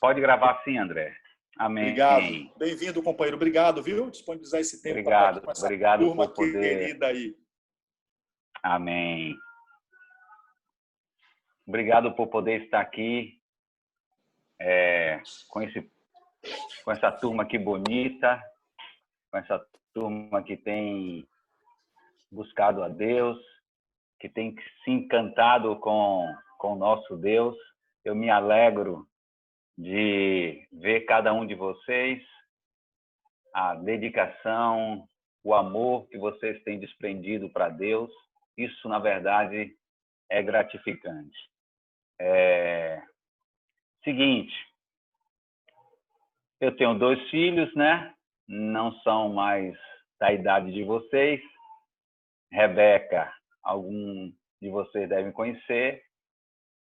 Pode gravar sim, André. Amém. Obrigado. Bem-vindo, companheiro. Obrigado, viu? Disponibilizar esse tempo para estar aqui com essa turma por poder... querida aí. Amém. Obrigado por poder estar aqui com essa turma aqui bonita, com essa turma que tem buscado a Deus, que tem se encantado com o nosso Deus. Eu me alegro de ver cada um de vocês, a dedicação, o amor que vocês têm desprendido para Deus. Isso, na verdade, é gratificante. Seguinte, eu tenho 2 filhos, né? Não são mais da idade de vocês. Rebeca, algum de vocês devem conhecer,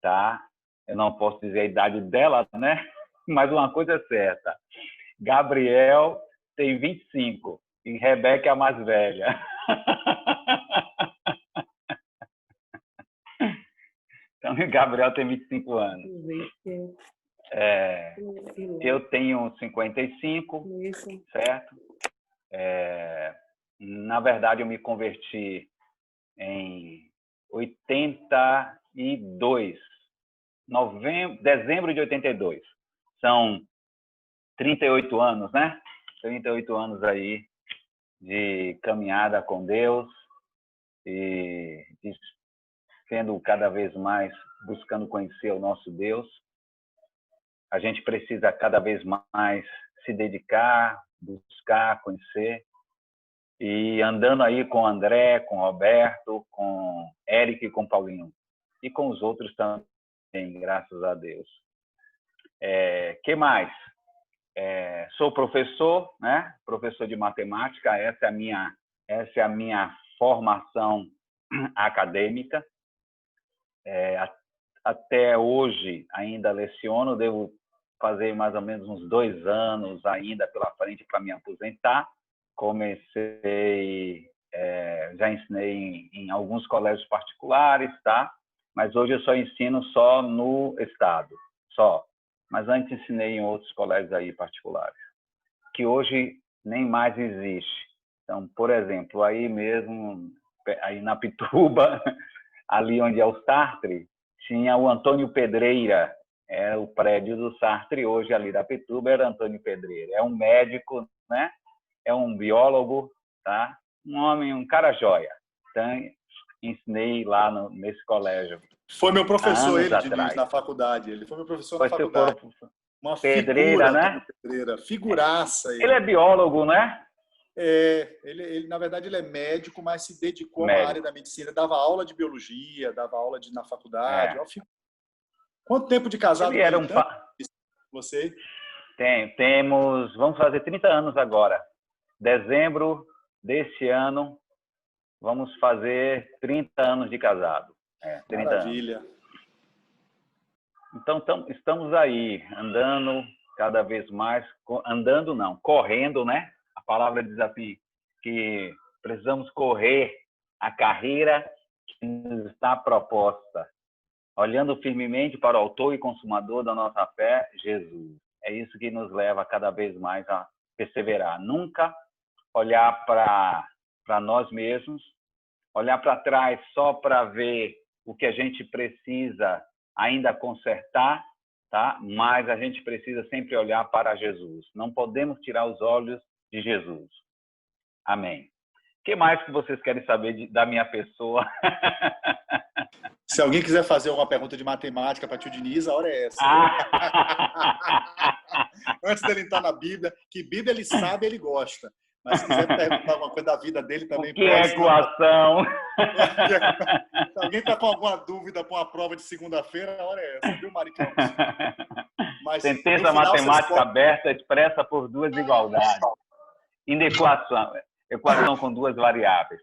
tá? Eu não posso dizer a idade dela, né? Mas uma coisa é certa. Gabriel tem 25 e Rebeca é a mais velha. Então, Gabriel tem 25 anos. Eu tenho 55, certo? Na verdade, eu me converti em 82, dezembro de 82. São 38 anos, né? 38 anos aí de caminhada com Deus e sendo cada vez mais buscando conhecer o nosso Deus. A gente precisa cada vez mais se dedicar, buscar, conhecer. E andando aí com o André, com o Roberto, com o Eric e com o Paulinho. E com os outros também, graças a Deus. Que mais? Sou professor, né? Professor de matemática. Essa é a minha formação acadêmica. Até hoje ainda leciono, devo fazer mais ou menos uns 2 anos ainda pela frente para me aposentar. Comecei, já ensinei em alguns colégios particulares, tá? Mas hoje eu só ensino só no estado, só. Mas antes ensinei em outros colégios aí particulares, que hoje nem mais existe. Então, por exemplo, aí mesmo, aí na Pituba, ali onde é o Sartre, tinha o Antônio Pedreira, o prédio do Sartre, hoje ali da Pituba era Antônio Pedreira. É um médico, né? É um biólogo, tá? Um homem, um cara joia. Então, ensinei lá nesse colégio. Foi meu professor, ele, Diniz, na faculdade. Ele foi meu professor na faculdade. Uma Pedreira, figura, né? Pedreira. Figuraça. Ele é biólogo, né? Ele, na verdade, ele é médico, mas se dedicou a uma área da medicina. Dava aula de biologia, dava aula na faculdade. Quanto tempo de casado? Ele era Você? Temos, vamos fazer 30 anos agora. Dezembro deste ano, vamos fazer 30 anos de casado. 30 Maravilha. Anos. Então, estamos aí, andando cada vez mais, andando não, correndo, né? A palavra diz assim, que precisamos correr a carreira que nos está proposta, olhando firmemente para o autor e consumador da nossa fé, Jesus. É isso que nos leva cada vez mais a perseverar. Nunca olhar para nós mesmos, olhar para trás só para ver o que a gente precisa ainda consertar, tá? Mas a gente precisa sempre olhar para Jesus. Não podemos tirar os olhos de Jesus. Amém. O que mais que vocês querem saber da minha pessoa? Se alguém quiser fazer alguma pergunta de matemática para tio Diniz, a hora é essa. Antes dele entrar na Bíblia, que Bíblia ele sabe, ele gosta. Mas se quiser perguntar alguma coisa da vida dele também pode. O que é equação? Se alguém está com alguma dúvida para uma prova de segunda-feira, a hora é essa, viu, Maricão? Mas, sentença matemática aberta expressa por 2 igualdades. Equação com 2 variáveis.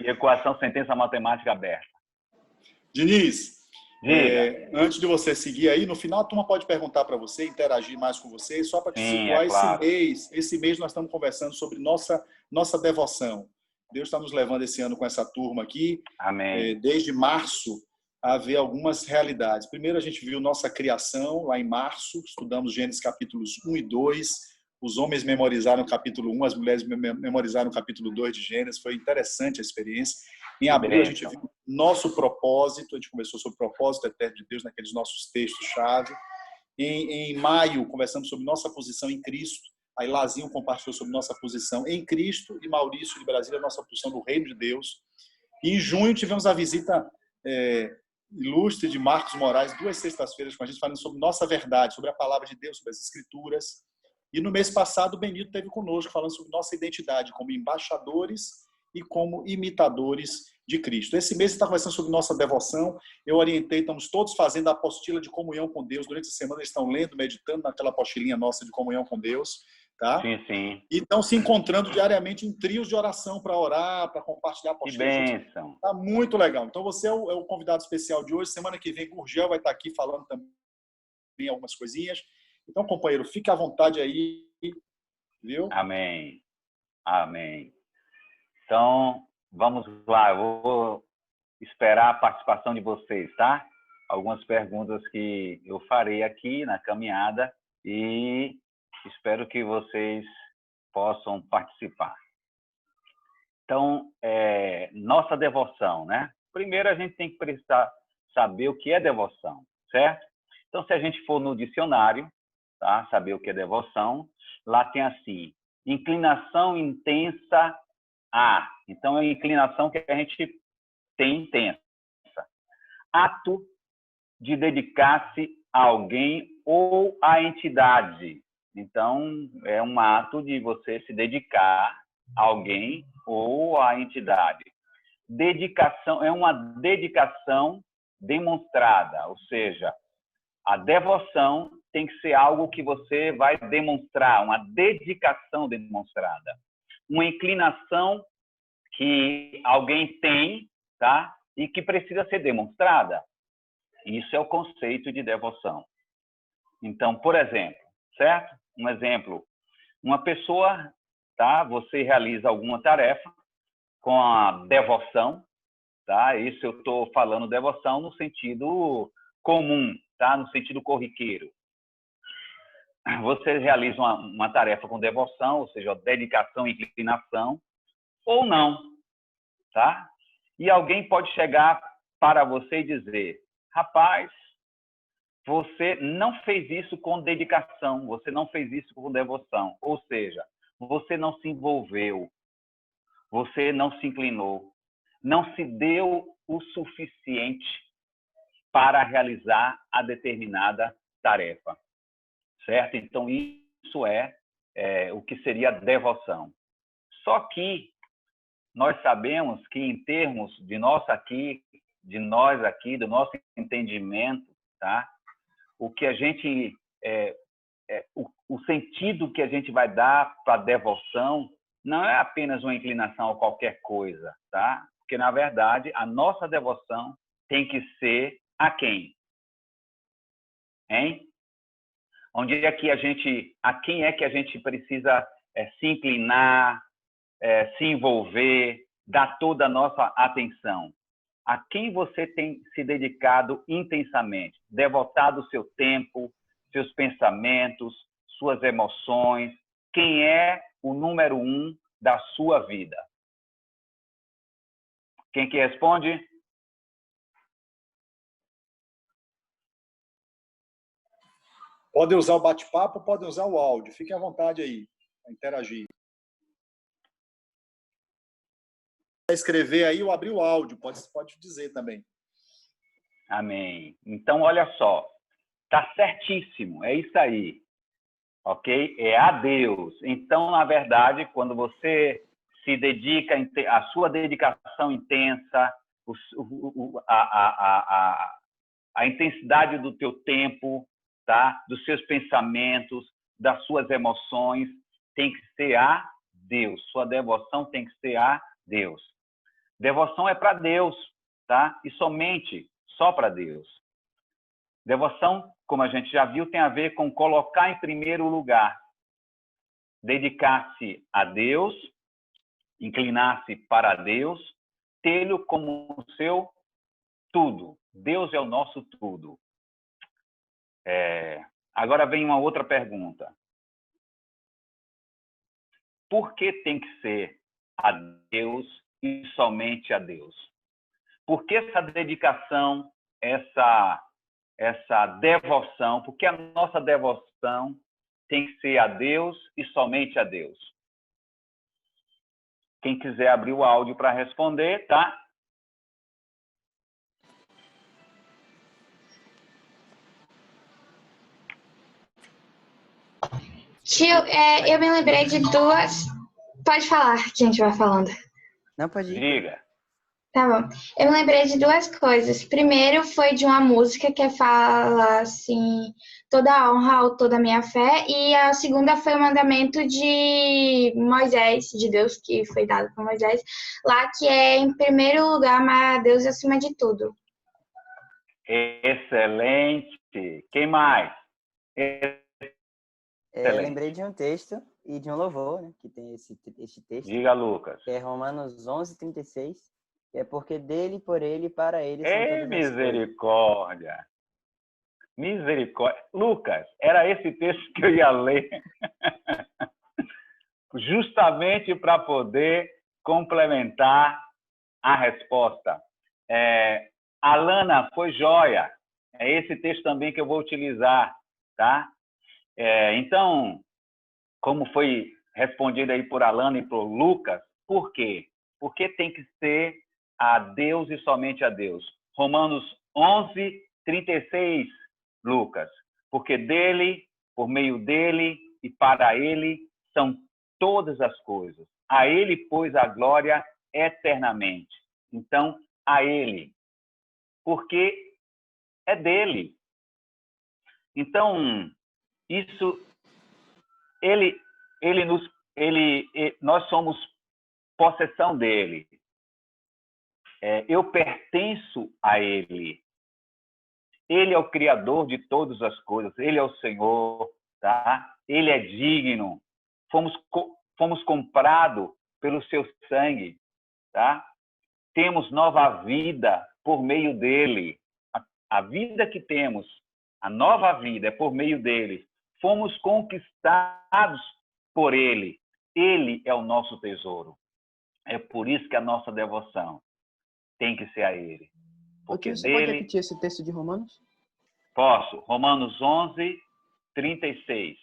E equação, sentença matemática aberta. Diniz, antes de você seguir aí, no final a turma pode perguntar para você, interagir mais com você, só para te situar claro. Esse mês nós estamos conversando sobre nossa devoção. Deus está nos levando esse ano com essa turma aqui. Amém. Desde março, a ver algumas realidades. Primeiro, a gente viu nossa criação lá em março, estudamos Gênesis capítulos 1 e 2. Os homens memorizaram o capítulo 1, as mulheres memorizaram o capítulo 2 de Gênesis. Foi interessante a experiência. Em abril, a gente viu nosso propósito, a gente conversou sobre o propósito eterno de Deus naqueles nossos textos-chave. Em maio, conversamos sobre nossa posição em Cristo. Aí Lazinho compartilhou sobre nossa posição em Cristo e Maurício de Brasília, nossa posição no Reino de Deus. E em junho, tivemos a visita ilustre de Marcos Moraes, 2 sextas-feiras com a gente, falando sobre nossa verdade, sobre a palavra de Deus, sobre as Escrituras. E no mês passado, o Benito esteve conosco, falando sobre nossa identidade como embaixadores e como imitadores de Cristo. Esse mês está conversando sobre nossa devoção. Eu orientei, estamos todos fazendo a apostila de comunhão com Deus. Durante a semana eles estão lendo, meditando naquela apostilinha nossa de comunhão com Deus. Tá? Sim, sim. E estão se encontrando diariamente em trios de oração para orar, para compartilhar a apostila. Que bênção. Está muito legal. Então você é o convidado especial de hoje. Semana que vem, Gurgel vai estar aqui falando também algumas coisinhas. Então, companheiro, fique à vontade aí, viu? Amém. Amém. Então, vamos lá. Eu vou esperar a participação de vocês, tá? Algumas perguntas que eu farei aqui na caminhada e espero que vocês possam participar. Então, nossa devoção, né? Primeiro, a gente tem que precisar saber o que é devoção, certo? Então, se a gente for no dicionário, tá? Saber o que é devoção, lá tem assim, inclinação intensa a. Então, é a inclinação que a gente tem intensa. Ato de dedicar-se a alguém ou à entidade. Então, é um ato de você se dedicar a alguém ou à entidade. Dedicação é uma dedicação demonstrada, ou seja, a devoção tem que ser algo que você vai demonstrar, uma dedicação demonstrada. Uma inclinação que alguém tem, tá? E que precisa ser demonstrada. Isso é o conceito de devoção. Então, por exemplo, certo? Um exemplo, uma pessoa, tá? Você realiza alguma tarefa com a devoção, tá? Isso eu estou falando devoção no sentido comum, tá? No sentido corriqueiro. Você realiza uma tarefa com devoção, ou seja, dedicação e inclinação, ou não, tá? E alguém pode chegar para você e dizer, rapaz, você não fez isso com dedicação, você não fez isso com devoção, ou seja, você não se envolveu, você não se inclinou, não se deu o suficiente para realizar a determinada tarefa, certo? Então, isso é o que seria devoção. Só que nós sabemos que, em termos de nós aqui, do nosso entendimento, tá? O que a gente, o sentido que a gente vai dar para a devoção não é apenas uma inclinação a qualquer coisa, tá? Porque, na verdade, a nossa devoção tem que ser a quem? Hein? Onde é que a quem é que a gente precisa se inclinar, se envolver, dar toda a nossa atenção? A quem você tem se dedicado intensamente, devotado o seu tempo, seus pensamentos, suas emoções? Quem é o número 1 da sua vida? Quem que responde? Pode usar o bate-papo, pode usar o áudio. Fique à vontade aí, para interagir. Escrever aí ou abrir o áudio, pode dizer também. Amém. Então, olha só, tá certíssimo, é isso aí, ok? É a Deus. Então, na verdade, quando você se dedica, a sua dedicação intensa, a intensidade do teu tempo, tá? Dos seus pensamentos, das suas emoções, tem que ser a Deus. Sua devoção tem que ser a Deus. Devoção é para Deus, tá? E somente, só para Deus. Devoção, como a gente já viu, tem a ver com colocar em primeiro lugar. Dedicar-se a Deus, inclinar-se para Deus, tê-lo como seu tudo, Deus é o nosso tudo. Agora vem uma outra pergunta. Por que tem que ser a Deus e somente a Deus? Por que essa dedicação, essa devoção? Por que a nossa devoção tem que ser a Deus e somente a Deus? Quem quiser abrir o áudio para responder, tá? Tio, eu me lembrei de duas. Pode falar que a gente vai falando. Não, pode ir. Diga. Tá bom. Eu me lembrei de duas coisas. Primeiro foi de uma música que fala assim, toda a honra ao toda a minha fé. E a segunda foi o mandamento de Moisés, de Deus, que foi dado por Moisés, lá que é, em primeiro lugar, amar a Deus acima de tudo. Excelente. Quem mais? Eu lembrei de um texto e de um louvor, né, que tem esse texto. Diga, Lucas. Que é Romanos 11:36, que é porque dele, por ele e para ele são Ei, todas as coisas. misericórdia. Misericórdia. Lucas, era esse texto que eu ia ler. Justamente para poder complementar a resposta. Alana, foi joia. É esse texto também que eu vou utilizar, tá? Então, como foi respondido aí por Alana e por Lucas, por quê? Porque tem que ser a Deus e somente a Deus. Romanos 11:36, Lucas. Porque dele, por meio dele e para ele são todas as coisas. A ele, pois, a glória eternamente. Então, a ele. Porque é dele. Então, isso, nós somos possessão dele. Eu pertenço a ele. Ele é o Criador de todas as coisas. Ele é o Senhor, tá? Ele é digno. Fomos comprados pelo seu sangue, tá? Temos nova vida por meio dele. A vida que temos, a nova vida é por meio dele. Fomos conquistados por ele. Ele é o nosso tesouro. É por isso que a nossa devoção tem que ser a ele. Porque Você pode repetir esse texto de Romanos? Posso. Romanos 11:36.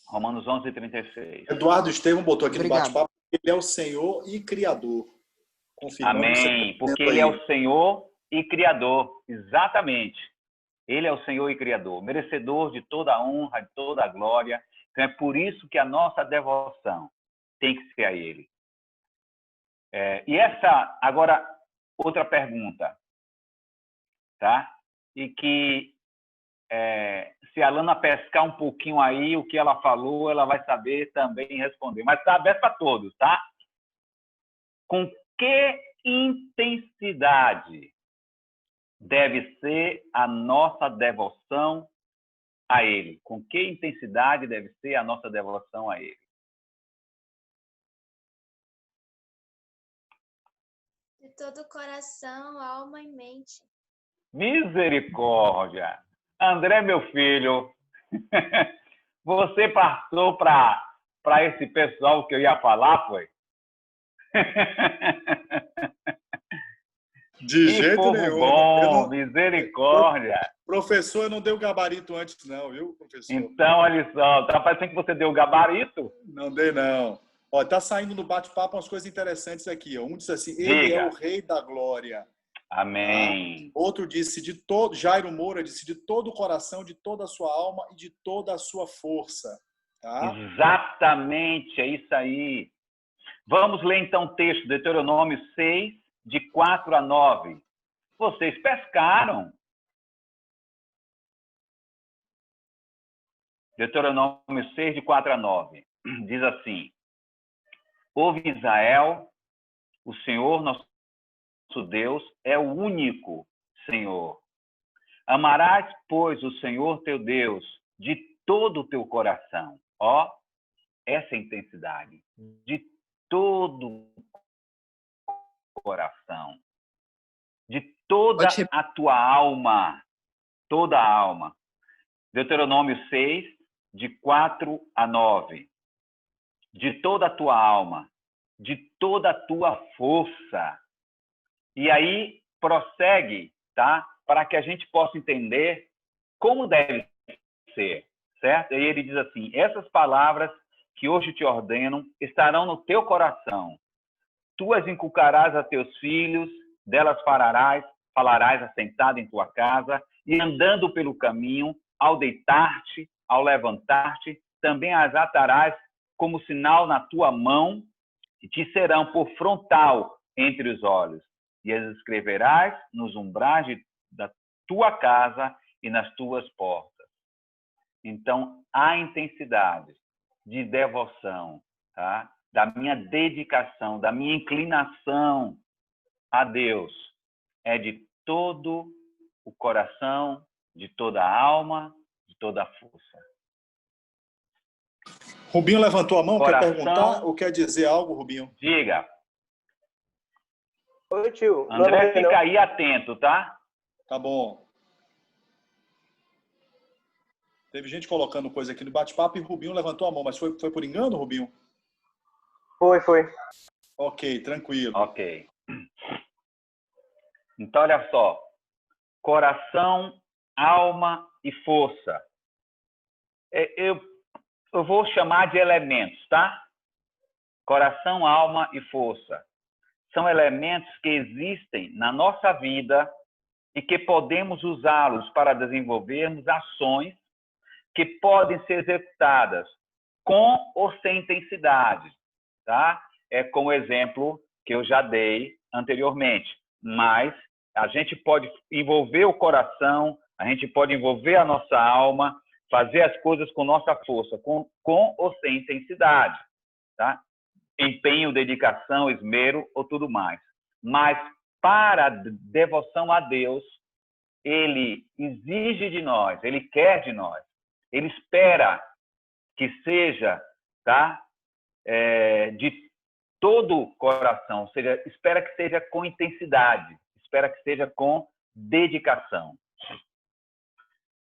Romanos 11:36. Eduardo Estevam botou aqui Obrigado. no bate-papo que ele é o Senhor e Criador. Confirmando. Amém. Porque ele é o Senhor e Criador. Exatamente. Ele é o Senhor e Criador, merecedor de toda a honra, de toda a glória. Então é por isso que a nossa devoção tem que ser a ele. Agora, outra pergunta, tá? E que se a Alana pescar um pouquinho aí, o que ela falou, ela vai saber também responder. Mas está aberto para todos, tá? Com que intensidade deve ser a nossa devoção a ele? Com que intensidade deve ser a nossa devoção a ele? De todo o coração, alma e mente. Misericórdia! André, meu filho, você passou para esse pessoal que eu ia falar, foi? De jeito povo nenhum. Bom, misericórdia. Professor, eu não dei o gabarito antes, não, viu, professor? Então, olha só, tá parecendo que você deu o gabarito? Não dei, não. Ó, tá saindo no bate-papo umas coisas interessantes aqui. Ó. Um disse assim, ele é o Rei da Glória. Amém. Tá? Outro disse de todo, Jairo Moura disse de todo o coração, de toda a sua alma e de toda a sua força. Tá? Exatamente, é isso aí. Vamos ler então o texto, Deuteronômio 6, de 4 a 9. Vocês pescaram. Deuteronômio 6, de 4 a 9. Diz assim: Ouve Israel, o Senhor nosso Deus é o único Senhor. Amarás, pois, o Senhor teu Deus de todo o teu coração. Ó, essa intensidade. De todo o coração. De toda Pode ser. a tua alma, toda a alma. Deuteronômio 6, de 4 a 9. De toda a tua alma, de toda a tua força. E aí prossegue, tá? Para que a gente possa entender como deve ser, certo? E aí ele diz assim: essas palavras que hoje te ordeno estarão no teu coração. Tu as inculcarás a teus filhos, delas falarás assentado em tua casa e andando pelo caminho, ao deitar-te, ao levantar-te, também as atarás como sinal na tua mão e te serão por frontal entre os olhos. E as escreverás nos umbrais da tua casa e nas tuas portas. Então, a intensidade de devoção, tá? Da minha dedicação, da minha inclinação a Deus é de todo o coração, de toda a alma, de toda a força. Rubinho levantou a mão, quer Coração. perguntar ou quer dizer algo, Rubinho? Diga. Oi, tio. André, fica aí atento, tá? Tá bom. Teve gente colocando coisa aqui no bate-papo e Rubinho levantou a mão, mas foi por engano, Rubinho? Foi. Ok, tranquilo. Ok. Então, olha só. Coração, alma e força. Eu vou chamar de elementos, tá? Coração, alma e força. São elementos que existem na nossa vida e que podemos usá-los para desenvolvermos ações que podem ser executadas com ou sem intensidade, tá? É como o exemplo que eu já dei anteriormente, mas a gente pode envolver o coração, a gente pode envolver a nossa alma, fazer as coisas com nossa força, com ou sem intensidade, tá? Empenho, dedicação, esmero ou tudo mais. Mas para a devoção a Deus, Ele exige de nós, Ele quer de nós, Ele espera que seja, tá? De todo o coração, ou seja, espera que seja com intensidade, espera que seja com dedicação.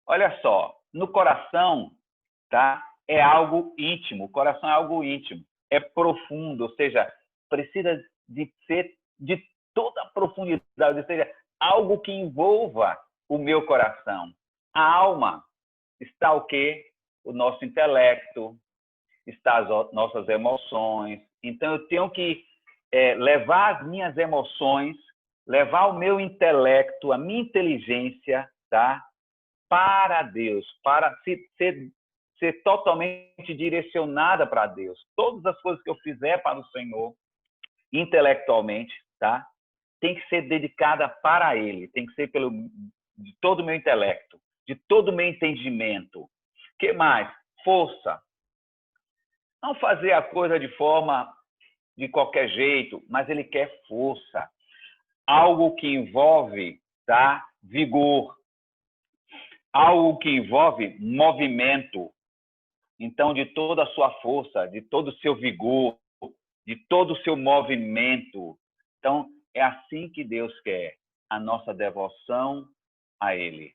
Olha só, no coração, tá? É algo íntimo, o coração é algo íntimo, é profundo, ou seja, precisa de ser de toda a profundidade, ou seja, algo que envolva o meu coração. A alma está o quê? O nosso intelecto, está as nossas emoções. Então, eu tenho que levar as minhas emoções, levar o meu intelecto, a minha inteligência, tá? Para Deus, para ser totalmente direcionada para Deus. Todas as coisas que eu fizer para o Senhor, intelectualmente, tá? Tem que ser dedicada para Ele, tem que ser de todo o meu intelecto, de todo o meu entendimento. O que mais? Força. Não fazer a coisa de qualquer jeito, mas Ele quer força. Algo que envolve, tá? Vigor. Algo que envolve movimento. Então, de toda a sua força, de todo o seu vigor, de todo o seu movimento. Então, é assim que Deus quer a nossa devoção a Ele.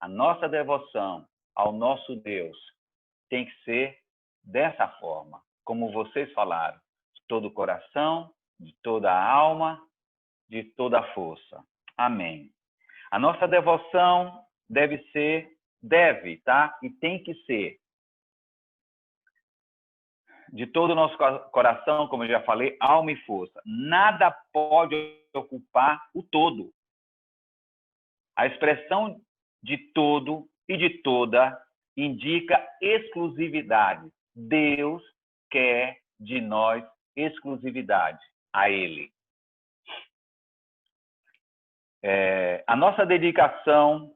A nossa devoção ao nosso Deus tem que ser dessa forma, como vocês falaram, de todo o coração, de toda a alma, de toda a força. Amém. A nossa devoção deve, tá? E tem que ser de todo o nosso coração, como eu já falei, alma e força. Nada pode ocupar o todo. A expressão de todo e de toda indica exclusividade. Deus quer de nós exclusividade a Ele. A nossa dedicação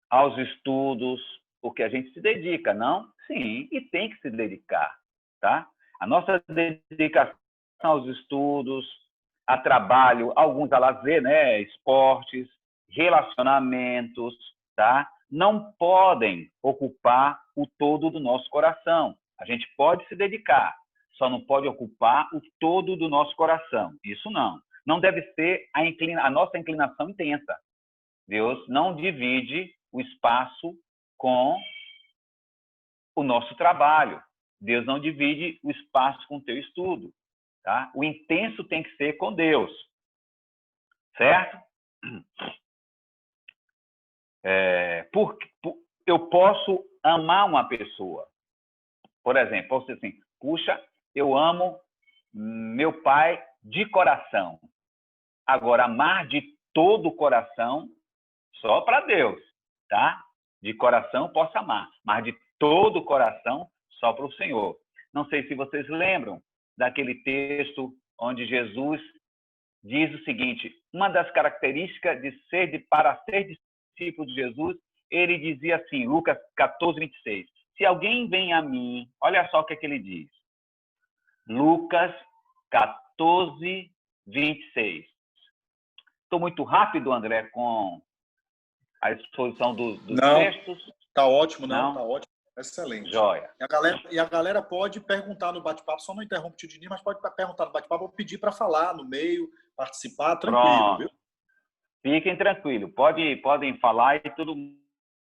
aos estudos, porque a gente se dedica, não? Sim, e tem que se dedicar, tá? A nossa dedicação aos estudos, a trabalho, alguns a lazer, né? Esportes, relacionamentos, tá? Não podem ocupar o todo do nosso coração. A gente pode se dedicar, só não pode ocupar o todo do nosso coração. Isso não. Não deve ser a nossa inclinação intensa. Deus não divide o espaço com o nosso trabalho. Deus não divide o espaço com o teu estudo. Tá? O intenso tem que ser com Deus. Certo? Eu posso amar uma pessoa. Por exemplo, posso dizer assim, puxa, eu amo meu pai de coração. Agora, amar de todo o coração, só para Deus, tá? De coração posso amar, mas de todo o coração, só para o Senhor. Não sei se vocês lembram daquele texto onde Jesus diz o seguinte, uma das características para ser discípulo de Jesus, ele dizia assim, Lucas 14, 26, se alguém vem a mim, olha só o que é que ele diz. Lucas 14, 26. Estou muito rápido, André, com a exposição dos textos? Tá ótimo, não? Tá ótimo. Excelente. Joia. E a galera pode perguntar no bate-papo, só não interrompe o tio Dini, mas pode perguntar no bate-papo ou pedir para falar no meio, participar, tranquilo, Pronto. viu? Fiquem tranquilos, podem falar e tudo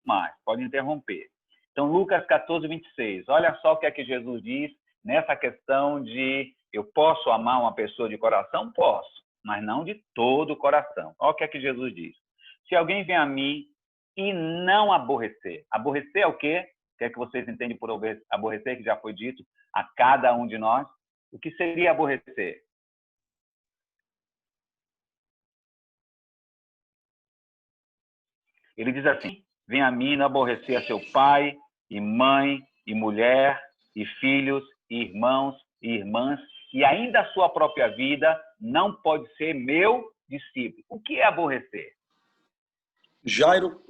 mais, pode interromper. Então, Lucas 14, 26. Olha só o que é que Jesus diz nessa questão de eu posso amar uma pessoa de coração? Posso, mas não de todo o coração. Olha o que é que Jesus diz. Se alguém vem a mim e não aborrecer. Aborrecer é o quê? O que é que vocês entendem por aborrecer, que já foi dito a cada um de nós? O que seria aborrecer? Ele diz assim, vem a mim e não aborrecer a seu pai, e mãe, e mulher, e filhos, e irmãos, e irmãs, e ainda a sua própria vida, não pode ser meu discípulo. O que é aborrecer? Jairo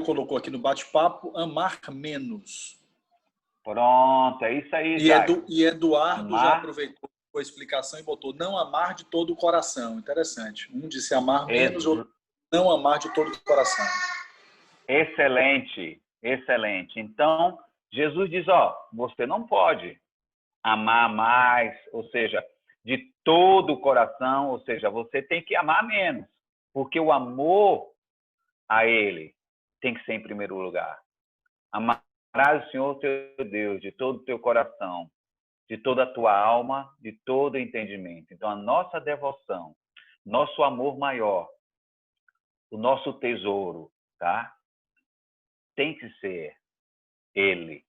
colocou aqui no bate-papo, amar menos. Pronto, é isso aí, Jairo. E Eduardo já aproveitou a explicação e botou não amar de todo o coração. Interessante. Um disse amar menos, outro não amar de todo o coração. Excelente, excelente. Então, Jesus diz, você não pode amar mais, ou seja, de todo o coração, ou seja, você tem que amar menos, porque o amor a Ele tem que ser em primeiro lugar. Amarás o Senhor teu Deus de todo o teu coração, de toda a tua alma, de todo o entendimento. Então, a nossa devoção, nosso amor maior, o nosso tesouro, tá? Tem que ser Ele.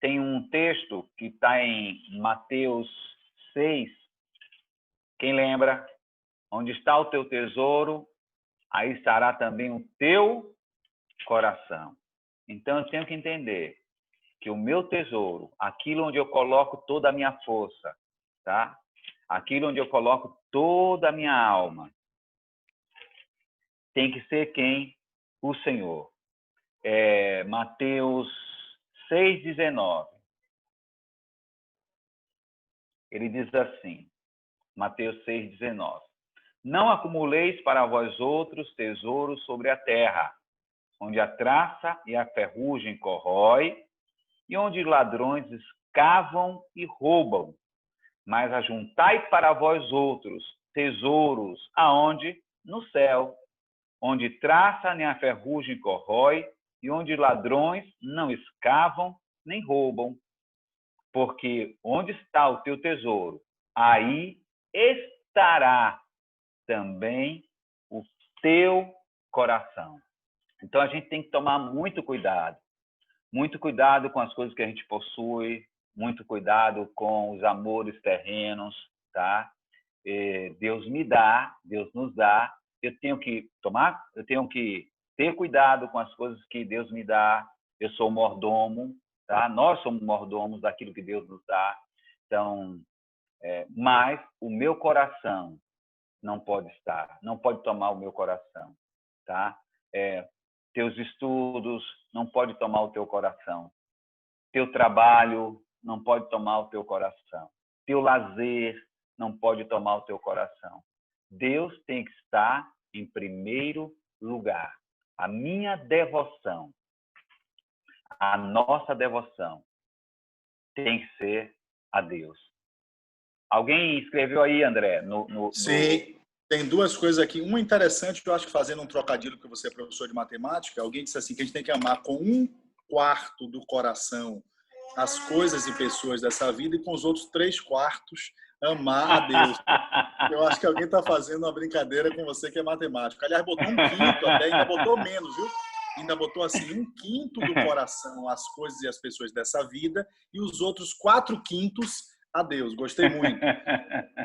Tem um texto que está em Mateus 6. Quem lembra? Onde está o teu tesouro, aí estará também o teu coração. Então, eu tenho que entender que o meu tesouro, aquilo onde eu coloco toda a minha força, tá? Aquilo onde eu coloco toda a minha alma, tem que ser quem? O Senhor. Mateus 6,19. Ele diz assim, Mateus 6,19. Não acumuleis para vós outros tesouros sobre a terra, onde a traça e a ferrugem corrói, e onde ladrões escavam e roubam. Mas ajuntai para vós outros tesouros, aonde? No céu, onde traça nem a ferrugem corrói, e onde ladrões não escavam nem roubam. Porque onde está o teu tesouro, aí estará também o teu coração. Então, a gente tem que tomar muito cuidado com as coisas que a gente possui, muito cuidado com os amores terrenos, tá? Deus me dá, Deus nos dá, eu tenho que ter cuidado com as coisas que Deus me dá, eu sou mordomo, tá? Nós somos mordomos daquilo que Deus nos dá, então, mas o meu coração não pode tomar o meu coração, tá? Teus estudos não pode tomar o teu coração. Teu trabalho não pode tomar o teu coração. Teu lazer não pode tomar o teu coração. Deus tem que estar em primeiro lugar. A minha devoção, a nossa devoção tem que ser a Deus. Alguém escreveu aí, André? Sim. Tem duas coisas aqui. Uma interessante, que eu acho que fazendo um trocadilho, porque você é professor de matemática, alguém disse assim, que a gente tem que amar com 1/4 do coração as coisas e pessoas dessa vida e com os outros 3/4 amar a Deus. Eu acho que alguém está fazendo uma brincadeira com você que é matemático. Aliás, botou 1/5 até, ainda botou menos, viu? Ainda botou assim 1/5 do coração as coisas e as pessoas dessa vida e os outros 4/5 a Deus. Gostei muito.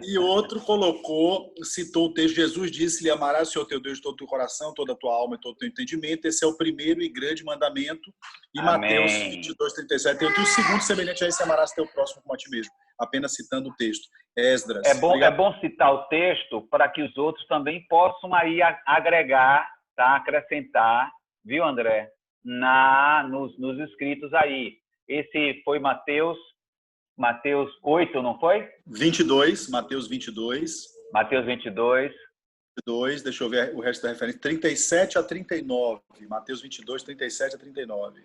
E outro colocou, citou o texto, Jesus disse-lhe, amarás o Senhor teu Deus de todo o teu coração, toda a tua alma e todo o teu entendimento. Esse é o primeiro e grande mandamento. E Amém. Mateus 22:37 tem o segundo semelhante a esse, amarás teu próximo como a ti mesmo. Apenas citando o texto. Esdras. É bom citar o texto para que os outros também possam aí agregar, tá? Acrescentar, viu, André? Nos escritos aí. Esse foi Mateus 8, não foi? 22, Mateus 22. Mateus 22. Deixa eu ver o resto da referência. 37 a 39. Mateus 22, 37 a 39.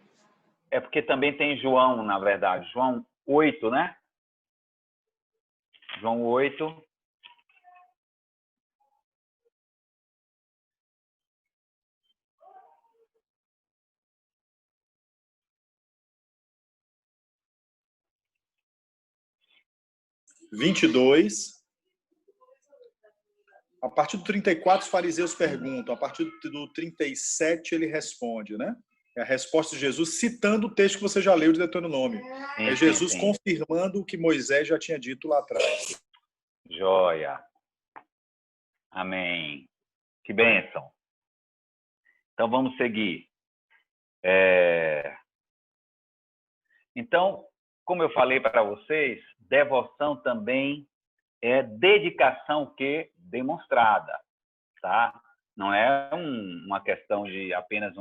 É porque também tem João, na verdade. João 8, né? João 8. A partir do 34, os fariseus perguntam. A partir do 37, ele responde, né? É a resposta de Jesus, citando o texto que você já leu de Deuteronômio. É Jesus confirmando o que Moisés já tinha dito lá atrás. Joia. Amém. Que bênção. Então, vamos seguir. Então, como eu falei para vocês, devoção também é dedicação demonstrada, tá? Não é uma questão de apenas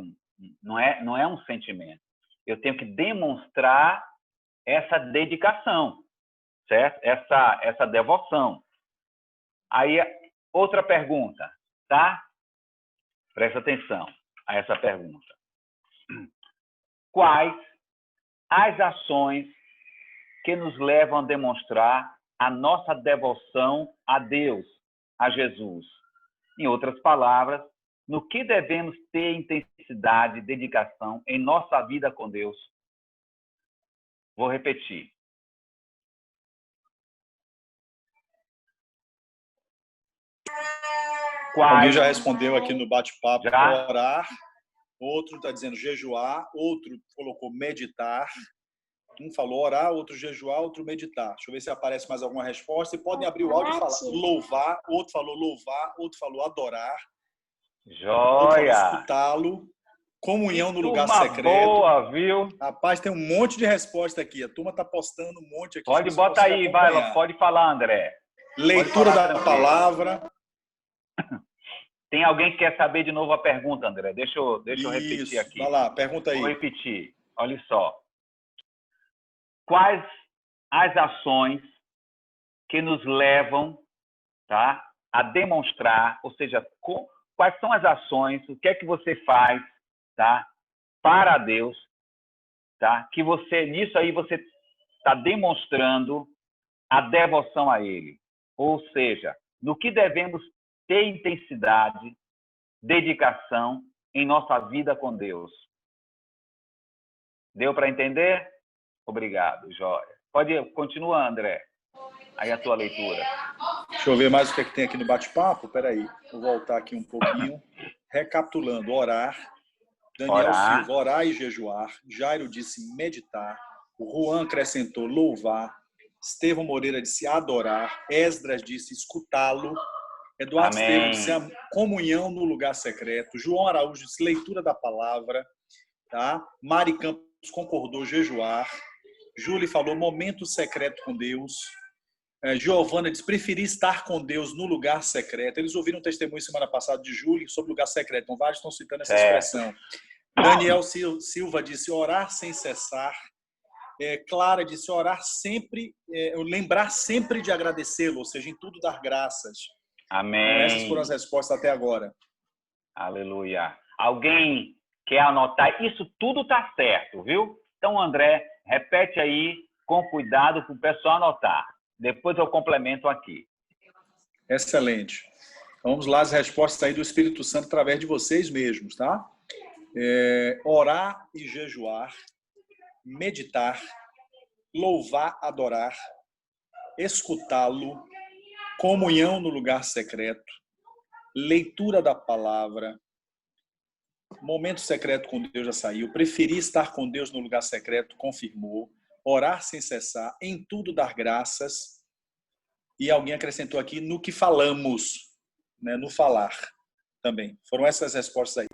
não é um sentimento. Eu tenho que demonstrar essa dedicação, certo? Essa devoção. Aí, outra pergunta, tá? Presta atenção a essa pergunta. Quais as ações que nos levam a demonstrar a nossa devoção a Deus, a Jesus? Em outras palavras, no que devemos ter intensidade e dedicação em nossa vida com Deus? Vou repetir. Alguém já respondeu aqui no bate-papo, Já? orar. Outro está dizendo jejuar. Outro colocou meditar. Um falou orar, outro jejuar, outro meditar. Deixa eu ver se aparece mais alguma resposta. E podem abrir o áudio e falar louvar. Outro falou louvar. Outro falou adorar. Outro falou Joia! escutá-lo. Comunhão no lugar Turma secreto. boa, viu? Rapaz, tem um monte de resposta aqui. A turma está postando um monte aqui. Pode botar aí, vai, pode falar, André. Leitura da palavra. Tem alguém que quer saber de novo a pergunta, André? Deixa eu repetir aqui. Vai lá, pergunta aí. Vou repetir. Olha só. Quais as ações que nos levam, tá, a demonstrar, ou seja, quais são as ações, o que é que você faz, tá, para Deus, tá, que nisso aí você está demonstrando a devoção a Ele. Ou seja, no que devemos ter intensidade, dedicação em nossa vida com Deus. Deu para entender? Obrigado, Jóia. Pode continuar, André. Aí a tua leitura. Deixa eu ver mais o que, é que tem aqui no bate-papo. Peraí, vou voltar aqui um pouquinho. Recapitulando, orar. Daniel Silva, orar e jejuar. Jairo disse meditar. O Juan acrescentou louvar. Estevão Moreira disse adorar. Esdras disse escutá-lo. Eduardo Estevam disse comunhão no lugar secreto. João Araújo disse leitura da palavra. Tá? Mari Campos concordou jejuar. Júlia falou momento secreto com Deus. Giovana disse preferir estar com Deus no lugar secreto. Eles ouviram um testemunho semana passada de Júlia sobre lugar secreto. Então, vários estão citando essa expressão. Daniel Silva disse orar sem cessar. Clara disse orar sempre, lembrar sempre de agradecê-lo, ou seja, em tudo dar graças. Amém. Essas foram as respostas até agora. Aleluia. Alguém quer anotar? Isso tudo está certo, viu? Então, André, repete aí com cuidado para o pessoal anotar. Depois eu complemento aqui. Excelente. Vamos lá, as respostas aí do Espírito Santo através de vocês mesmos, tá? Orar e jejuar, meditar, louvar, adorar, escutá-lo, comunhão no lugar secreto, leitura da palavra, momento secreto com Deus já saiu, preferir estar com Deus no lugar secreto, confirmou, orar sem cessar, em tudo dar graças, e alguém acrescentou aqui, no que falamos, né, no falar também. Foram essas respostas aí.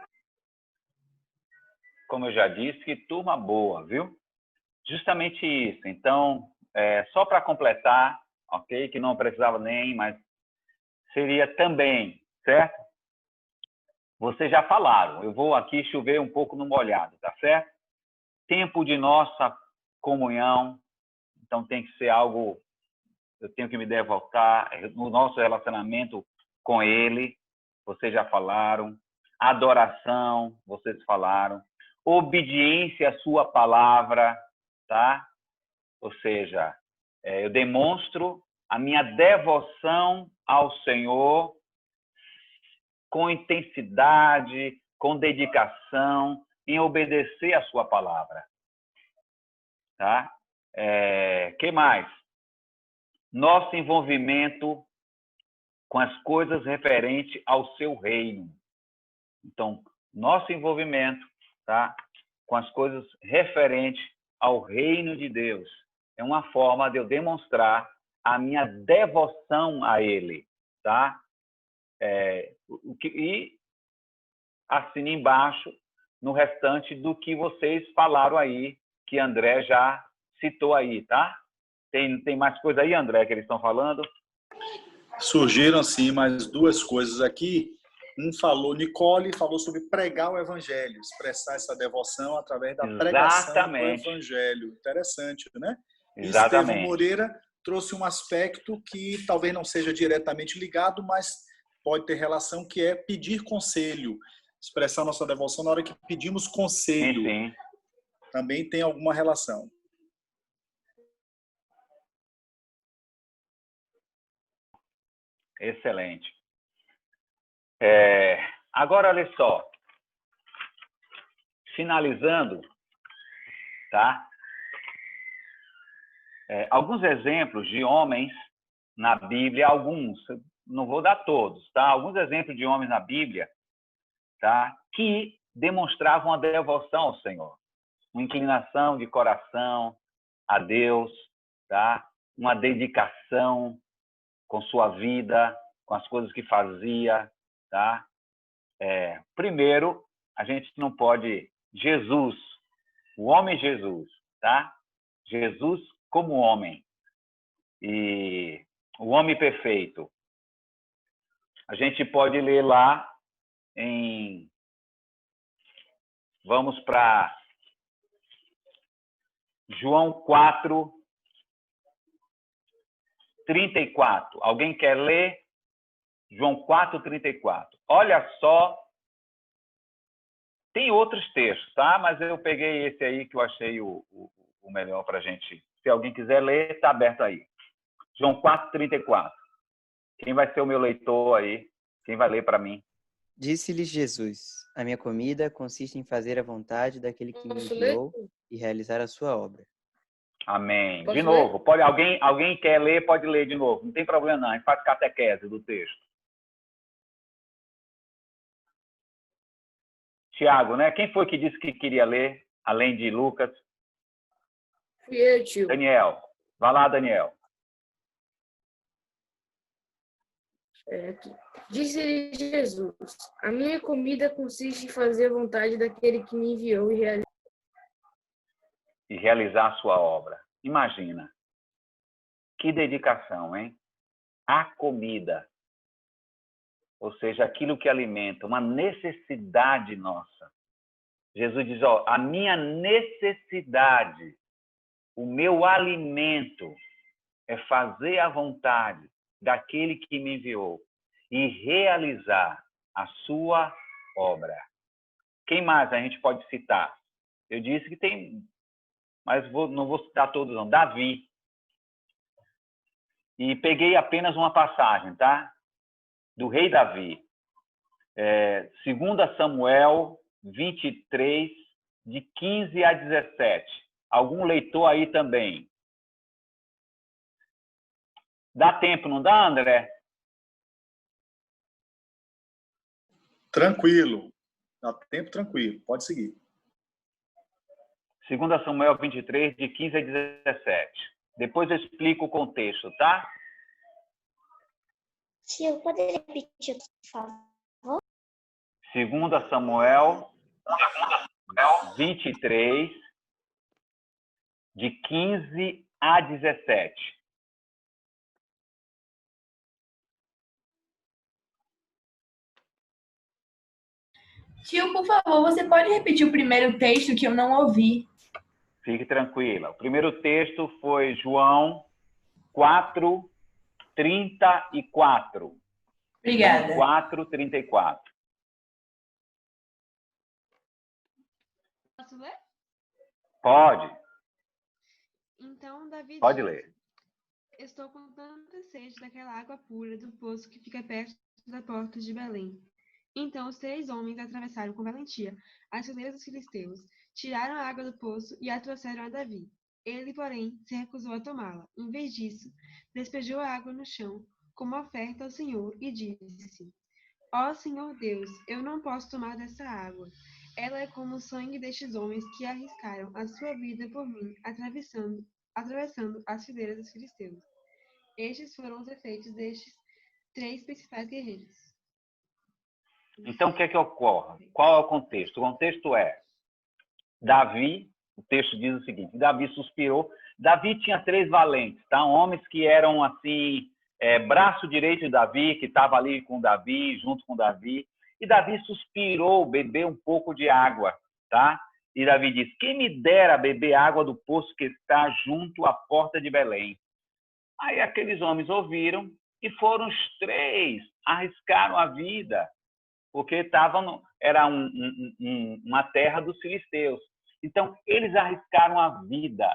Como eu já disse, que turma boa, viu? Justamente isso. Então, só para completar, ok? Que não precisava nem, mas seria também, certo? Vocês já falaram. Eu vou aqui chover um pouco no molhado, tá certo? Tempo de nossa comunhão. Então, tem que ser algo... Eu tenho que me devotar no nosso relacionamento com Ele. Vocês já falaram. Adoração, vocês falaram. Obediência à sua palavra, tá? Ou seja, eu demonstro a minha devoção ao Senhor com intensidade, com dedicação, em obedecer a sua palavra, tá? Que mais? Nosso envolvimento com as coisas referentes ao seu reino. Então, nosso envolvimento, tá, com as coisas referentes ao reino de Deus é uma forma de eu demonstrar a minha devoção a Ele, tá? E assine embaixo no restante do que vocês falaram aí, que André já citou aí, tá? Tem mais coisa aí, André, que eles estão falando? Surgiram, sim, mais duas coisas aqui. Nicole falou sobre pregar o evangelho, expressar essa devoção através da pregação do evangelho. Interessante, né? Exatamente. Estevão Moreira trouxe um aspecto que talvez não seja diretamente ligado, mas pode ter relação, que é pedir conselho. Expressar nossa devoção na hora que pedimos conselho. Sim. Também tem alguma relação. Excelente. Agora, olha só. Finalizando, tá? Alguns exemplos de homens na Bíblia, alguns, não vou dar todos, tá? Alguns exemplos de homens na Bíblia, tá? Que demonstravam a devoção ao Senhor. Uma inclinação de coração a Deus, tá? Uma dedicação com sua vida, com as coisas que fazia, tá? Primeiro, a gente não pode... Jesus, o homem Jesus, tá? Jesus como homem. E o homem perfeito. A gente pode ler lá em... Vamos para João 4, 34. Alguém quer ler? João 4, 34. Olha só. Tem outros textos, tá? Mas eu peguei esse aí que eu achei o melhor para a gente. Se alguém quiser ler, está aberto aí. João 4, 34. Quem vai ser o meu leitor aí? Quem vai ler para mim? Disse-lhes Jesus: a minha comida consiste em fazer a vontade daquele que me enviou e realizar a sua obra. Amém. Posso de novo, pode alguém quer ler, pode ler de novo. Não tem problema não, a gente faz catequese do texto. Tiago, né? Quem foi que disse que queria ler, além de Lucas? Fui eu, tio. Daniel. Vai lá, Daniel. Disse-lhe Jesus: a minha comida consiste em fazer a vontade daquele que me enviou e realizar a sua obra. Imagina. Que dedicação, hein? A comida. Ou seja, aquilo que alimenta, uma necessidade nossa. Jesus diz, a minha necessidade, o meu alimento é fazer a vontade daquele que me enviou e realizar a sua obra. Quem mais a gente pode citar? Eu disse que tem, mas não vou citar todos não. Davi. E peguei apenas uma passagem, tá? do rei Davi. 2 Samuel 23, de 15 a 17. Algum leitor aí também? Dá tempo, não dá, André? Tranquilo. Dá tempo tranquilo. Pode seguir. 2 Samuel 23, de 15 a 17. Depois eu explico o contexto, tá? Se eu poderia repetir, por favor? 2 Samuel 23, de 15 a 17. Tio, por favor, você pode repetir o primeiro texto que eu não ouvi? Fique tranquila. O primeiro texto foi João 4, 34. Obrigada. João 4, 34. Posso ler? Pode. Então, Davi Pode diz, ler. estou com tanta sede daquela água pura do poço que fica perto da porta de Belém. Então os 3 homens atravessaram com valentia as fileiras dos filisteus, tiraram a água do poço e a trouxeram a Davi. Ele, porém, se recusou a tomá-la. Em vez disso, despejou a água no chão, como oferta ao Senhor, e disse: Ó Senhor Deus, eu não posso tomar dessa água. Ela é como o sangue destes homens que arriscaram a sua vida por mim, atravessando as fileiras dos filisteus. Estes foram os efeitos destes 3 principais guerreiros. Então, o que é que ocorre? Qual é o contexto? O contexto é Davi, o texto diz o seguinte, Davi suspirou. Davi tinha 3 valentes, tá? Homens que eram, assim, braço direito de Davi, que estava ali com Davi, junto com Davi. E Davi suspirou, bebeu um pouco de água, tá? E Davi disse, quem me dera beber água do poço que está junto à porta de Belém? Aí aqueles homens ouviram e foram os 3, arriscaram a vida, porque era uma terra dos filisteus. Então, eles arriscaram a vida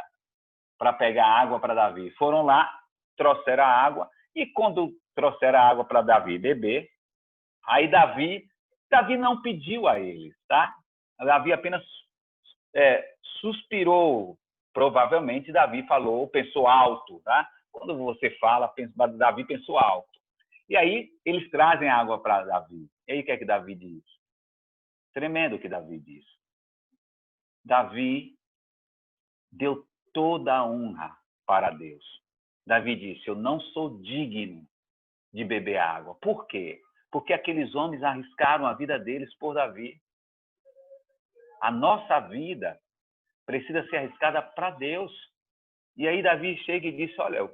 para pegar água para Davi. Foram lá, trouxeram a água, e quando trouxeram a água para Davi beber, aí Davi não pediu a eles, tá? Davi apenas suspirou. Provavelmente Davi pensou alto, tá? Quando você fala, Davi pensou alto. E aí eles trazem água para Davi. E aí o que é que Davi diz? Tremendo o que Davi diz. Davi deu toda a honra para Deus. Davi disse, eu não sou digno de beber água. Por quê? Porque aqueles homens arriscaram a vida deles por Davi. A nossa vida precisa ser arriscada para Deus. E aí Davi chega e disse, olha,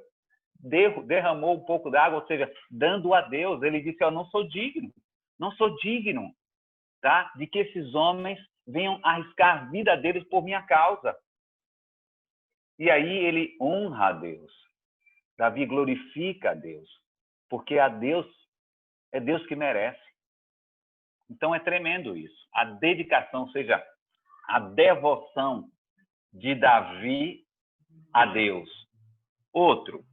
derramou um pouco d'água, ou seja, dando a Deus. Ele disse, eu não sou digno, tá? De que esses homens venham arriscar a vida deles por minha causa. E aí ele honra a Deus. Davi glorifica a Deus, porque é Deus que merece. Então é tremendo isso. A dedicação, ou seja, a devoção de Davi a Deus. Outro,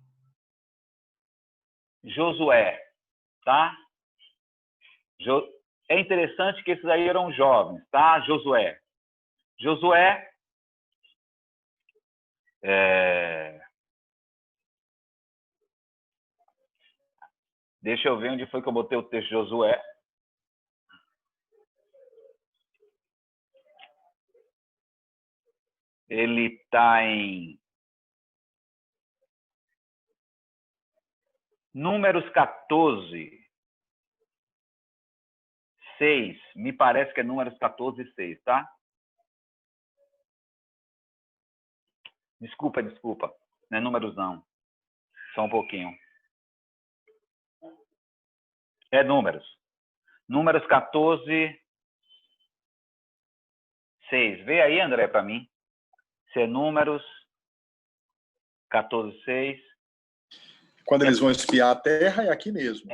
Josué, tá? É interessante que esses aí eram jovens, tá? Josué, deixa eu ver onde foi que eu botei o texto de Josué. Ele está em Números 14, 6. Me parece que é Números 14, 6, tá? Desculpa. Não é Números, não. Só um pouquinho. É Números. Números 14, 6. Vê aí, André, para mim. Se é Números 14, 6. Quando eles vão espiar a terra, é aqui mesmo.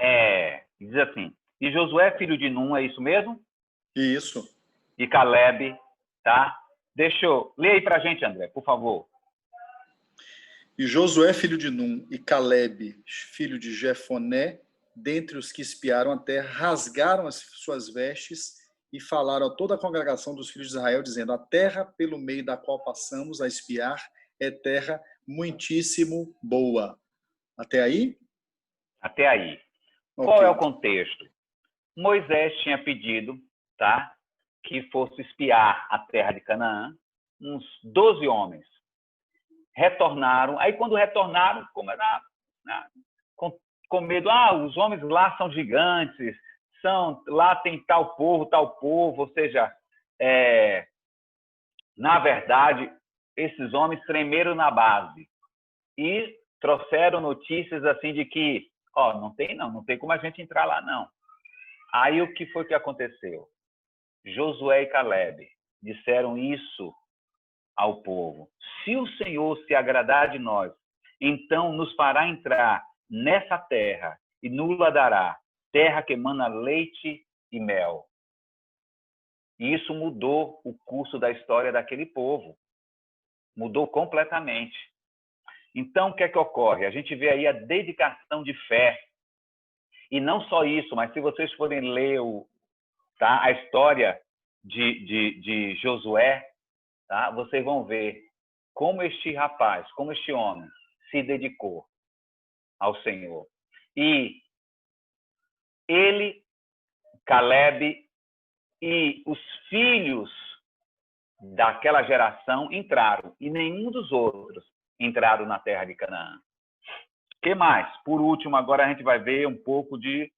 Diz assim. E Josué, filho de Num, é isso mesmo? Isso. E Caleb, tá? Lê aí pra gente, André, por favor. E Josué, filho de Num, e Caleb, filho de Jefoné, dentre os que espiaram a terra, rasgaram as suas vestes e falaram a toda a congregação dos filhos de Israel, dizendo: a terra pelo meio da qual passamos a espiar é terra muitíssimo boa. Até aí? Até aí. Ok. Qual é o contexto? Moisés tinha pedido, tá, que fosse espiar a terra de Canaã, uns 12 homens. Retornaram. Aí, quando retornaram, como era, com medo, os homens lá são gigantes, lá tem tal povo, ou seja, na verdade, esses homens tremeram na base e trouxeram notícias assim de que, não tem como a gente entrar lá, não. Aí, o que foi que aconteceu? Josué e Caleb disseram isso ao povo: se o Senhor se agradar de nós, então nos fará entrar nessa terra e nos dará terra que emana leite e mel. E isso mudou o curso da história daquele povo. Mudou completamente. Então, o que é que ocorre? A gente vê aí a dedicação de fé. E não só isso, mas se vocês forem ler a história de Josué, tá? Vocês vão ver como este rapaz, como este homem se dedicou ao Senhor. E ele, Caleb e os filhos daquela geração entraram, e nenhum dos outros entraram na terra de Canaã. O que mais? Por último, agora a gente vai ver um pouco de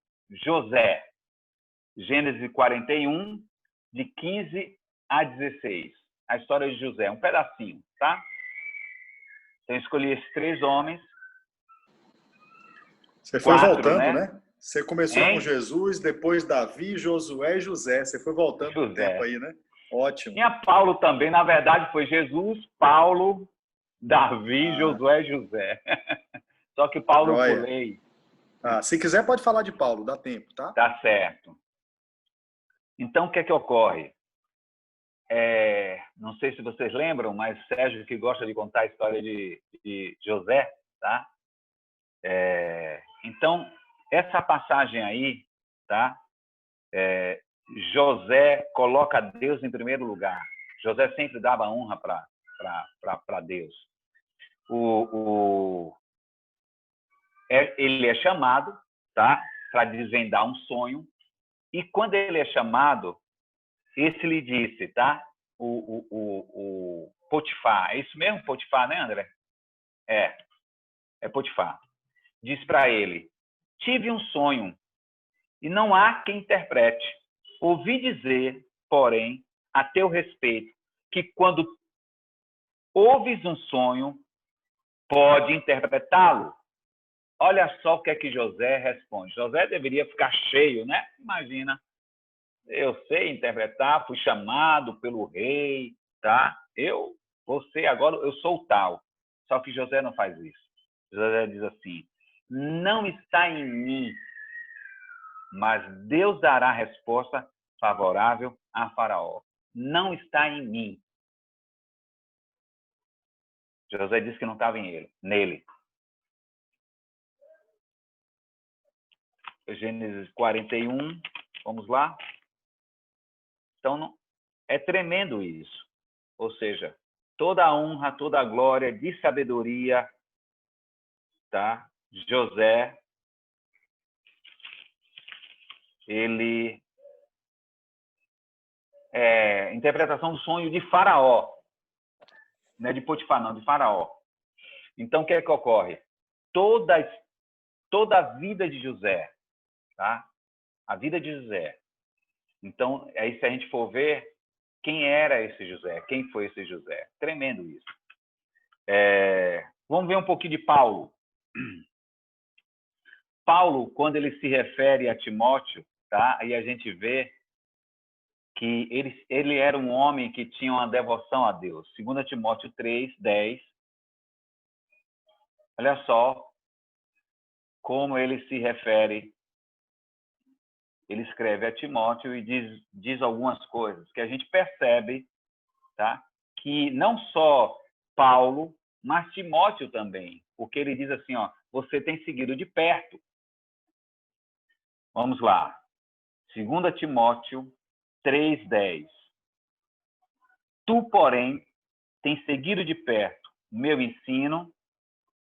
José. Gênesis 41, de 15 a 16. A história de José, um pedacinho, tá? Então, eu escolhi esses 3 homens. Você foi 4, voltando, né? Você começou com Jesus, depois Davi, Josué e José. Você foi voltando no tempo aí, né? Ótimo. Tinha Paulo também, na verdade, foi Jesus, Paulo, Davi, Josué e José. Só que Paulo eu pulei. Se quiser, pode falar de Paulo, dá tempo, tá? Tá certo. Então, o que é que ocorre? Não sei se vocês lembram, mas Sérgio, que gosta de contar a história de José, tá? Então, essa passagem aí, tá? José coloca Deus em primeiro lugar. José sempre dava honra para Deus. Ele é chamado, tá? Para desvendar um sonho. E quando ele é chamado, esse lhe disse, tá? O Potifar. É isso mesmo, Potifar, né, André? É Potifar. Diz para ele: tive um sonho e não há quem interprete. Ouvi dizer, porém, a teu respeito, que quando ouves um sonho, pode interpretá-lo. Olha só o que é que José responde. José deveria ficar cheio, né? Imagina. Eu sei interpretar, fui chamado pelo rei, tá? Agora eu sou o tal. Só que José não faz isso. José diz assim: não está em mim, mas Deus dará resposta favorável a Faraó. Não está em mim. José disse que não estava nele. Gênesis 41, vamos lá. Então, é tremendo isso. Ou seja, toda a honra, toda a glória de sabedoria, tá? José, ele interpretação do sonho de Faraó, não é de Potifar, não, de Faraó. Então, o que é que ocorre? Toda a vida de José, tá? A vida de José. Então, aí se a gente for ver quem era esse José, quem foi esse José. Tremendo isso. Vamos ver um pouquinho de Paulo. Paulo, quando ele se refere a Timóteo, tá? Aí a gente vê que ele era um homem que tinha uma devoção a Deus. 2 Timóteo 3, 10. Olha só como ele se refere. Ele escreve a Timóteo e diz algumas coisas que a gente percebe, tá? Que não só Paulo, mas Timóteo também. Porque ele diz assim, ó, você tem seguido de perto Vamos lá. 2 Timóteo 3:10. Tu, porém, tens seguido de perto o meu ensino,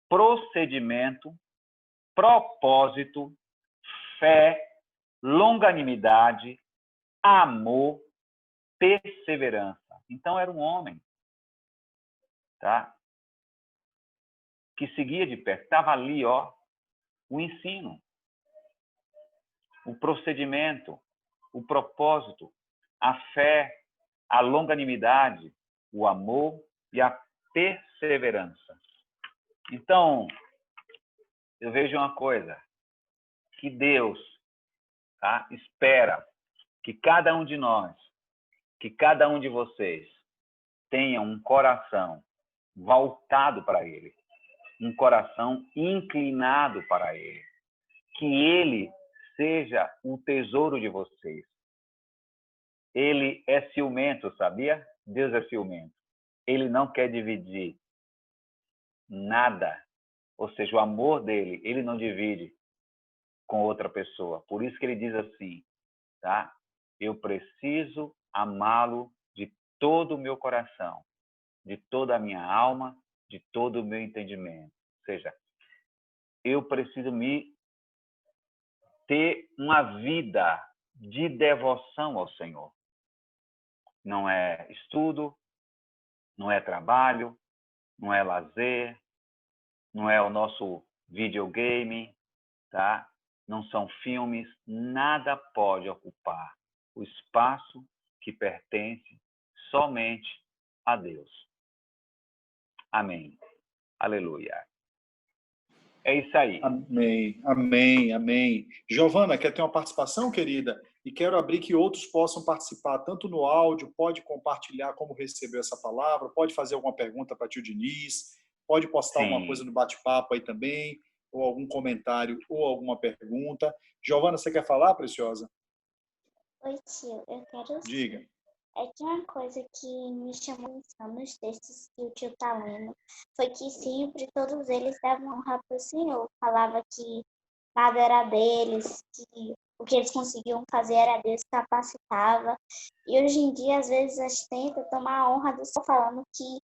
procedimento, propósito, fé, longanimidade, amor, perseverança. Então era um homem, tá? Que seguia de perto, estava ali, ó, o ensino, o procedimento, o propósito, a fé, a longanimidade, o amor e a perseverança. Então, eu vejo uma coisa, que Deus, tá, espera que cada um de nós, que cada um de vocês tenha um coração voltado para Ele, um coração inclinado para Ele, que Ele seja o tesouro de vocês. Ele é ciumento, sabia? Deus é ciumento. Ele não quer dividir nada. Ou seja, o amor dele, ele não divide com outra pessoa. Por isso que ele diz assim, tá? Eu preciso amá-lo de todo o meu coração, de toda a minha alma, de todo o meu entendimento. Ou seja, eu preciso ter uma vida de devoção ao Senhor. Não é estudo, não é trabalho, não é lazer, não é o nosso videogame, tá? Não são filmes, nada pode ocupar o espaço que pertence somente a Deus. Amém. Aleluia. É isso aí. Amém, amém, amém. Giovana, quer ter uma participação, querida? E quero abrir que outros possam participar, tanto no áudio, pode compartilhar como recebeu essa palavra, pode fazer alguma pergunta para o tio Diniz, pode postar alguma coisa no bate-papo aí também, ou algum comentário, ou alguma pergunta. Giovana, você quer falar, Preciosa? Oi, tio, eu quero... Diga. É que uma coisa que me chamou a atenção nos textos que o tio tá lendo foi que sempre todos eles davam honra para o Senhor. Falava que nada era deles, que o que eles conseguiam fazer era Deus que capacitava. E hoje em dia, às vezes, a gente tenta tomar a honra do Senhor falando que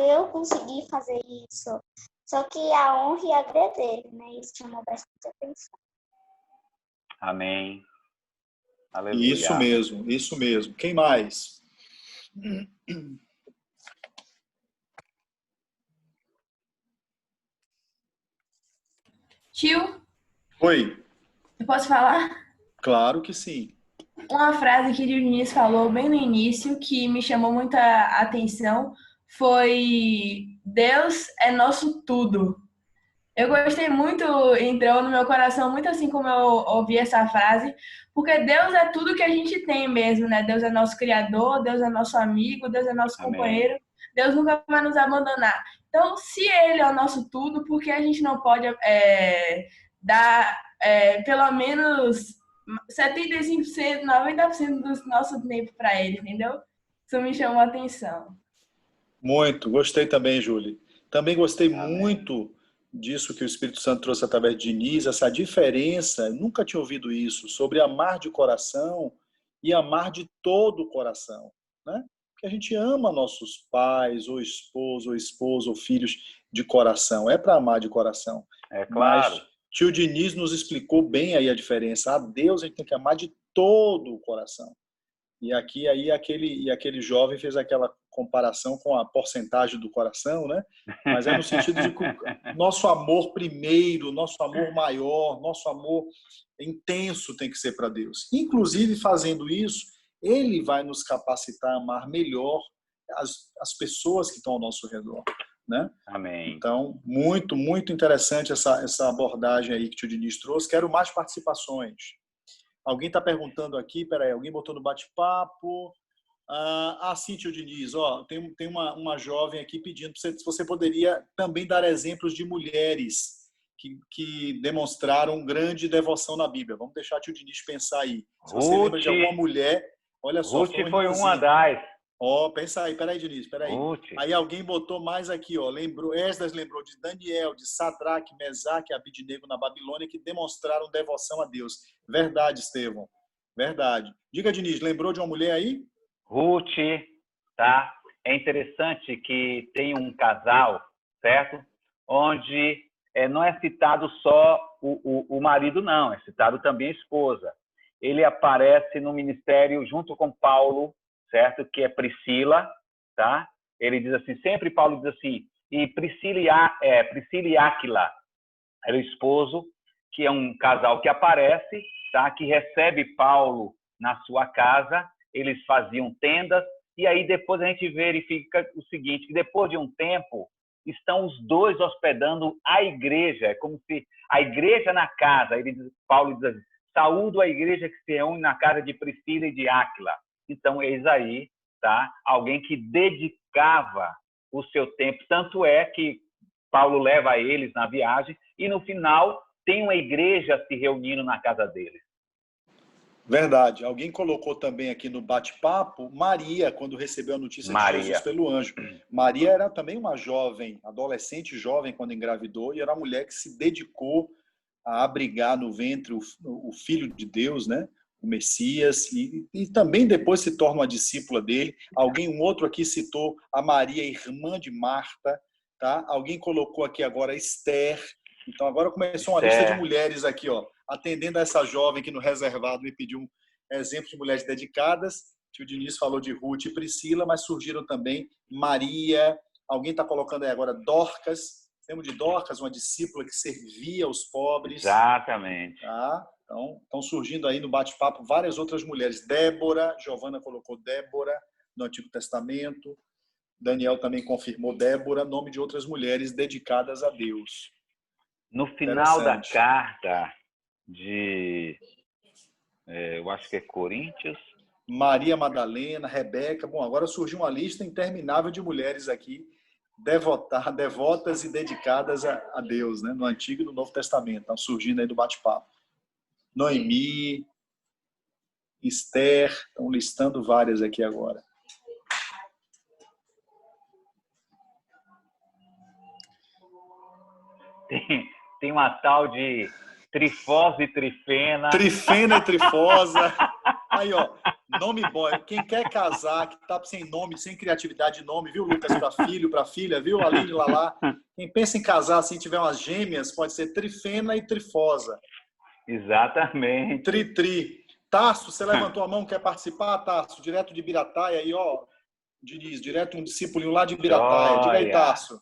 eu consegui fazer isso. Só que a honra e a glória é dele, né? Isso chamou bastante atenção. Amém. Aleluia. Isso mesmo, isso mesmo. Quem mais? Tio, Oi. eu posso falar? Claro que sim. Uma frase que o Diniz falou bem no início que me chamou muita atenção foi: Deus é nosso tudo. Eu gostei muito, entrou no meu coração muito assim como eu ouvi essa frase, porque Deus é tudo que a gente tem mesmo, né? Deus é nosso criador, Deus é nosso amigo, Deus é nosso companheiro, Deus nunca vai nos abandonar. Então, se Ele é o nosso tudo, por que a gente não pode dar pelo menos 75%, 90% do nosso tempo para Ele, entendeu? Isso me chamou a atenção. Muito, gostei também, Júlia. Também gostei muito disso que o Espírito Santo trouxe através de Diniz, essa diferença, nunca tinha ouvido isso, sobre amar de coração e amar de todo o coração, né? Porque a gente ama nossos pais, ou esposo, ou filhos de coração, é para amar de coração. É claro. Mas tio Diniz nos explicou bem aí a diferença. A Deus a gente tem que amar de todo o coração. E aqui aí aquele jovem fez aquela comparação com a porcentagem do coração, né? Mas é no sentido de que nosso amor primeiro, nosso amor maior, nosso amor intenso tem que ser para Deus. Inclusive, fazendo isso, Ele vai nos capacitar a amar melhor as pessoas que estão ao nosso redor, né? Amém. Então, muito, muito interessante essa abordagem aí que o tio Diniz trouxe. Quero mais participações. Alguém está perguntando aqui, peraí, alguém botou no bate-papo. Sim, tio Diniz, ó, tem uma jovem aqui pedindo se você poderia também dar exemplos de mulheres que demonstraram grande devoção na Bíblia. Vamos deixar o tio Diniz pensar aí. Se você lembra de alguma mulher, olha só. Ruth foi uma das. Ó, pensa aí, peraí, Diniz, peraí. Ruth. Aí alguém botou mais aqui, ó. Esdras lembrou de Daniel, de Sadraque, Mesaque e Abidnego na Babilônia, que demonstraram devoção a Deus. Verdade, Estevão. Verdade. Diga, Diniz, lembrou de uma mulher aí? Ruth, tá? É interessante que tem um casal, certo? Onde não é citado só o marido, não. É citado também a esposa. Ele aparece no ministério junto com Paulo, certo? Que é Priscila, tá? Ele diz assim, sempre Paulo diz assim, e Priscila e Áquila era o esposo, que é um casal que aparece, tá? Que recebe Paulo na sua casa, eles faziam tendas, e aí depois a gente verifica o seguinte, que depois de um tempo, estão os dois hospedando a igreja, é como se a igreja na casa, Paulo diz assim, saúdo a igreja que se reúne na casa de Priscila e de Áquila. Então, eis aí, tá? Alguém que dedicava o seu tempo, tanto é que Paulo leva eles na viagem, e no final tem uma igreja se reunindo na casa deles. Verdade. Alguém colocou também aqui no bate-papo Maria, quando recebeu a notícia de Jesus pelo anjo. Maria era também uma jovem, adolescente jovem, quando engravidou, e era uma mulher que se dedicou a abrigar no ventre o Filho de Deus, né? O Messias, e também depois se torna uma discípula dele. Um outro aqui citou a Maria, irmã de Marta, tá? Alguém colocou aqui agora Esther. Então agora começou uma lista de mulheres aqui, ó, atendendo a essa jovem que no reservado me pediu um exemplo de mulheres dedicadas. O Diniz falou de Ruth e Priscila, mas surgiram também Maria. Alguém está colocando aí agora Dorcas. Lembra de Dorcas, uma discípula que servia aos pobres. Exatamente. Tá? Então, estão surgindo aí no bate-papo várias outras mulheres. Débora, Giovana colocou Débora no Antigo Testamento. Daniel também confirmou Débora, nome de outras mulheres dedicadas a Deus. No final da carta de, eu acho que é Coríntios. Maria Madalena, Rebeca. Bom, agora surgiu uma lista interminável de mulheres aqui, devotas e dedicadas a Deus, né? No Antigo e no Novo Testamento. Estão surgindo aí do bate-papo. Noemi, Esther, estão listando várias aqui agora. Tem uma tal de Trifosa e Trifena. Trifena e Trifosa. Aí, ó, nome bom. Quem quer casar, que tá sem nome, sem criatividade de nome, viu, Lucas? Para filho, para filha, viu, Aline, Lalá? Quem pensa em casar, assim, tiver umas gêmeas, pode ser Trifena e Trifosa. Exatamente. Tri. Tarso, você levantou a mão, quer participar, Tarso? Direto de Birataia aí, ó. Diniz, direto um discípulo lá de Birataia. Diga aí, Tarso.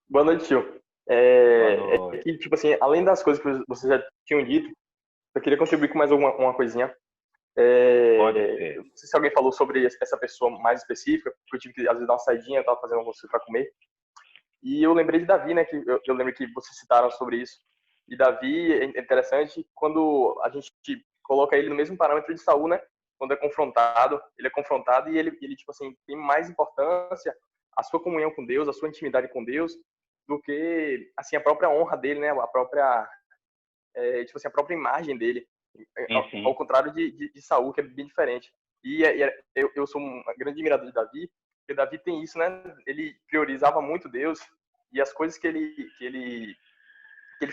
Boa noite, tio. Que, tipo assim, além das coisas que vocês já tinham dito, eu queria contribuir com mais uma coisinha. Pode ser. Não sei se alguém falou sobre essa pessoa mais específica, porque eu tive que, às vezes, dar uma saidinha, eu estava fazendo alguma coisa para comer. E eu lembrei de Davi, né? Que eu lembro que vocês citaram sobre isso. E Davi é interessante quando a gente coloca ele no mesmo parâmetro de Saul, né? Quando ele é confrontado e ele tipo assim, tem mais importância a sua comunhão com Deus, a sua intimidade com Deus, do que assim a própria honra dele, né? A própria tipo assim, a própria imagem dele, ao contrário de Saul, que é bem diferente. E eu sou um grande admirador de Davi, porque Davi tem isso, né? Ele priorizava muito Deus e as coisas que ele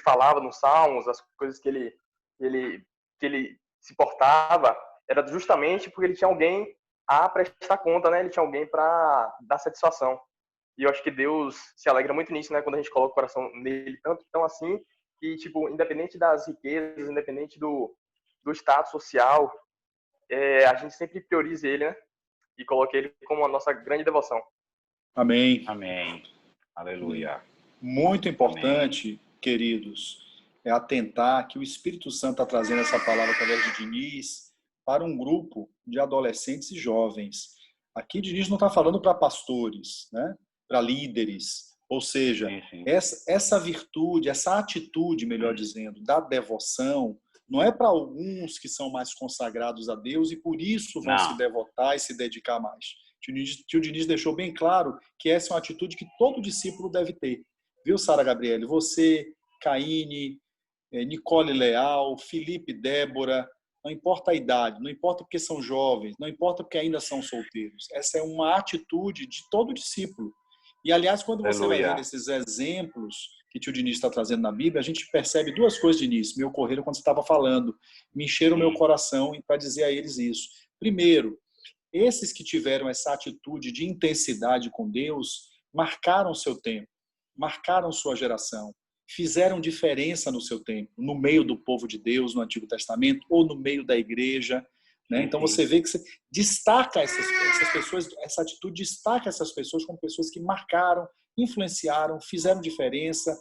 falava nos Salmos, as coisas que ele se portava, era justamente porque ele tinha alguém a prestar conta, né? Ele tinha alguém para dar satisfação. E eu acho que Deus se alegra muito nisso, né? Quando a gente coloca o coração nele, tanto tão assim, que, tipo, independente das riquezas, independente do status social, a gente sempre prioriza ele, né? E coloca ele como a nossa grande devoção. Amém. Amém. Aleluia. Muito importante, queridos, é atentar que o Espírito Santo está trazendo essa palavra através de Diniz para um grupo de adolescentes e jovens. Aqui Diniz não está falando para pastores, né? Para líderes. Ou seja, essa virtude, essa atitude, melhor dizendo, da devoção, não é para alguns que são mais consagrados a Deus e por isso vão se devotar e se dedicar mais. O Diniz deixou bem claro que essa é uma atitude que todo discípulo deve ter. Viu, Sara Gabriele? Você, Caíne, Nicole Leal, Felipe Débora, não importa a idade, não importa porque são jovens, não importa porque ainda são solteiros. Essa é uma atitude de todo discípulo. E, aliás, quando você vai ver esses exemplos que tio Diniz está trazendo na Bíblia, a gente percebe duas coisas, Diniz, me ocorreram quando você estava falando, me encheram o meu coração para dizer a eles isso. Primeiro, esses que tiveram essa atitude de intensidade com Deus marcaram seu tempo, marcaram sua geração, fizeram diferença no seu tempo, no meio do povo de Deus, no Antigo Testamento, ou no meio da igreja. Né? Então você vê que você destaca essas pessoas, essa atitude destaca essas pessoas como pessoas que marcaram, influenciaram, fizeram diferença,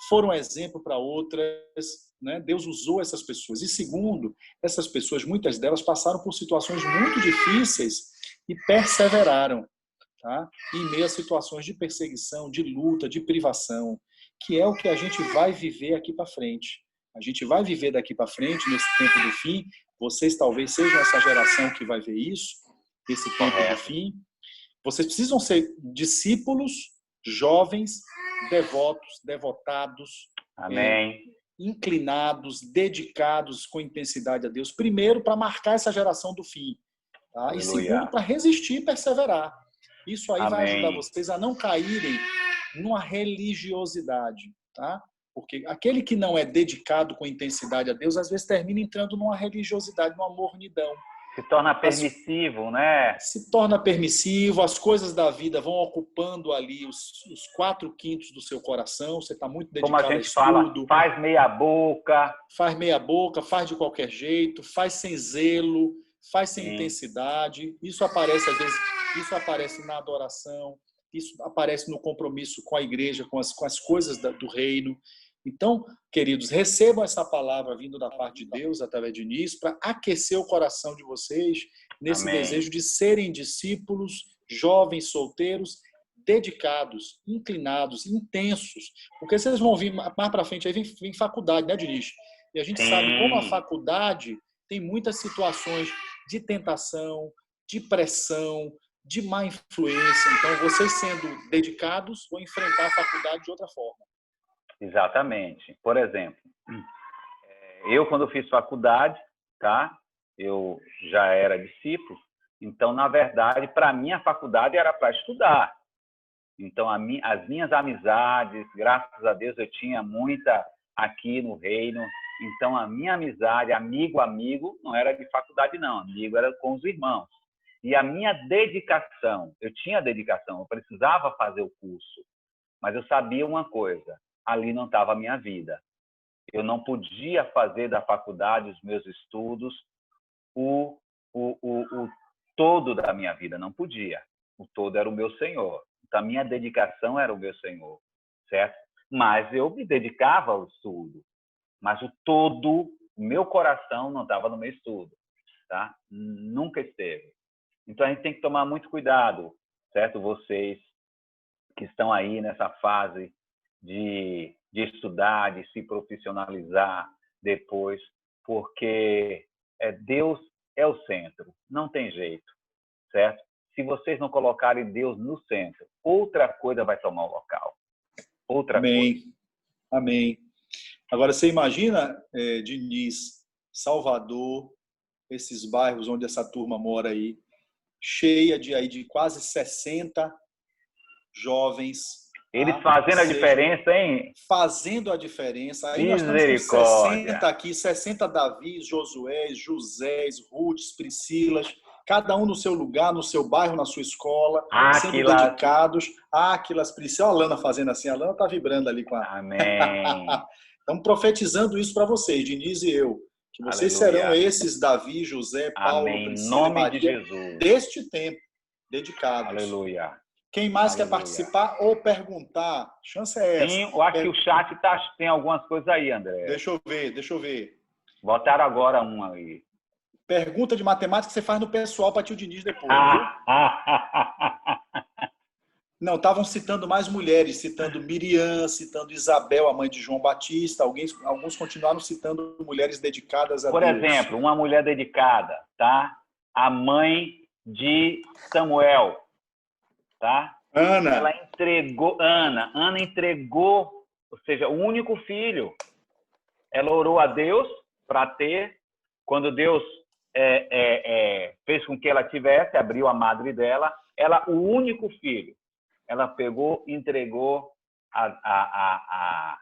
foram exemplo para outras. Né? Deus usou essas pessoas. E segundo, essas pessoas, muitas delas passaram por situações muito difíceis e perseveraram, tá? Em meio a situações de perseguição, de luta, de privação, que é o que a gente vai viver aqui para frente. A gente vai viver daqui para frente, nesse tempo do fim. Vocês talvez sejam essa geração que vai ver isso, esse tempo do fim. Vocês precisam ser discípulos, jovens, devotos, devotados, amém, inclinados, dedicados com intensidade a Deus. Primeiro, para marcar essa geração do fim. Tá? E segundo, para resistir e perseverar. Isso aí vai ajudar vocês a não caírem numa religiosidade, tá? Porque aquele que não é dedicado com intensidade a Deus, às vezes termina entrando numa religiosidade, numa mornidão. Se torna permissivo, né? Se torna permissivo, as coisas da vida vão ocupando ali os 4/5 do seu coração, você está muito dedicado a estudo. Como a gente fala, faz meia boca. Faz meia boca, faz de qualquer jeito, faz sem zelo, faz sem intensidade. Isso aparece, às vezes, isso aparece na adoração, isso aparece no compromisso com a igreja, com as coisas do reino. Então, queridos, recebam essa palavra vindo da parte de Deus, através de Diniz, para aquecer o coração de vocês nesse desejo de serem discípulos, jovens, solteiros, dedicados, inclinados, intensos. Porque vocês vão vir mais para frente, aí vem faculdade, né, Diniz? E a gente sabe como a faculdade tem muitas situações de tentação, de pressão, de má influência. Então, vocês sendo dedicados, vão enfrentar a faculdade de outra forma. Exatamente. Por exemplo, eu quando fiz faculdade, tá? Eu já era discípulo, então, na verdade, para mim a faculdade era para estudar. Então, as minhas amizades, graças a Deus, eu tinha muita aqui no reino. Então, a minha amizade, amigo, não era de faculdade, não. Amigo era com os irmãos. E a minha dedicação, eu tinha dedicação, eu precisava fazer o curso. Mas eu sabia uma coisa, ali não estava a minha vida. Eu não podia fazer da faculdade, os meus estudos, o todo da minha vida, não podia. O todo era o meu Senhor. Então, a minha dedicação era o meu Senhor, certo? Mas eu me dedicava ao estudo. Mas o todo, o meu coração não estava no meu estudo, tá? Nunca esteve. Então, a gente tem que tomar muito cuidado, certo? Vocês que estão aí nessa fase de estudar, de se profissionalizar depois, porque Deus é o centro, não tem jeito, certo? Se vocês não colocarem Deus no centro, outra coisa vai tomar o local. Outra coisa. Amém. Agora, você imagina, Diniz, Salvador, esses bairros onde essa turma mora aí, cheia de quase 60 jovens. Eles fazendo a diferença, hein? Fazendo a diferença. Aí nós estamos com 60 aqui, 60 Davis, Josués, Josés, Ruths, Priscilas, cada um no seu lugar, no seu bairro, na sua escola, sendo dedicados. Aquilas, Priscila, a Lana fazendo assim, a Lana está vibrando ali com a... Amém. Estamos profetizando isso para vocês, Diniz e eu, que vocês serão esses Davi, José, Paulo, Priscila e Maria, de Jesus, deste tempo, dedicados. Aleluia. Quem mais quer participar ou perguntar? Chance é essa. Sim, eu acho que o chat tem algumas coisas aí, André. Deixa eu ver. Botaram agora uma aí. Pergunta de matemática que você faz no pessoal para tio Diniz depois. Não, estavam citando mais mulheres, citando Miriam, citando Isabel, a mãe de João Batista. Alguns continuaram citando mulheres dedicadas a Deus. Por exemplo, uma mulher dedicada, tá? A mãe de Samuel. Tá? Ana. Ela entregou, Ana entregou, ou seja, o único filho. Ela orou a Deus para ter, quando Deus fez com que ela tivesse, abriu a madre dela, o único filho, ela pegou e entregou a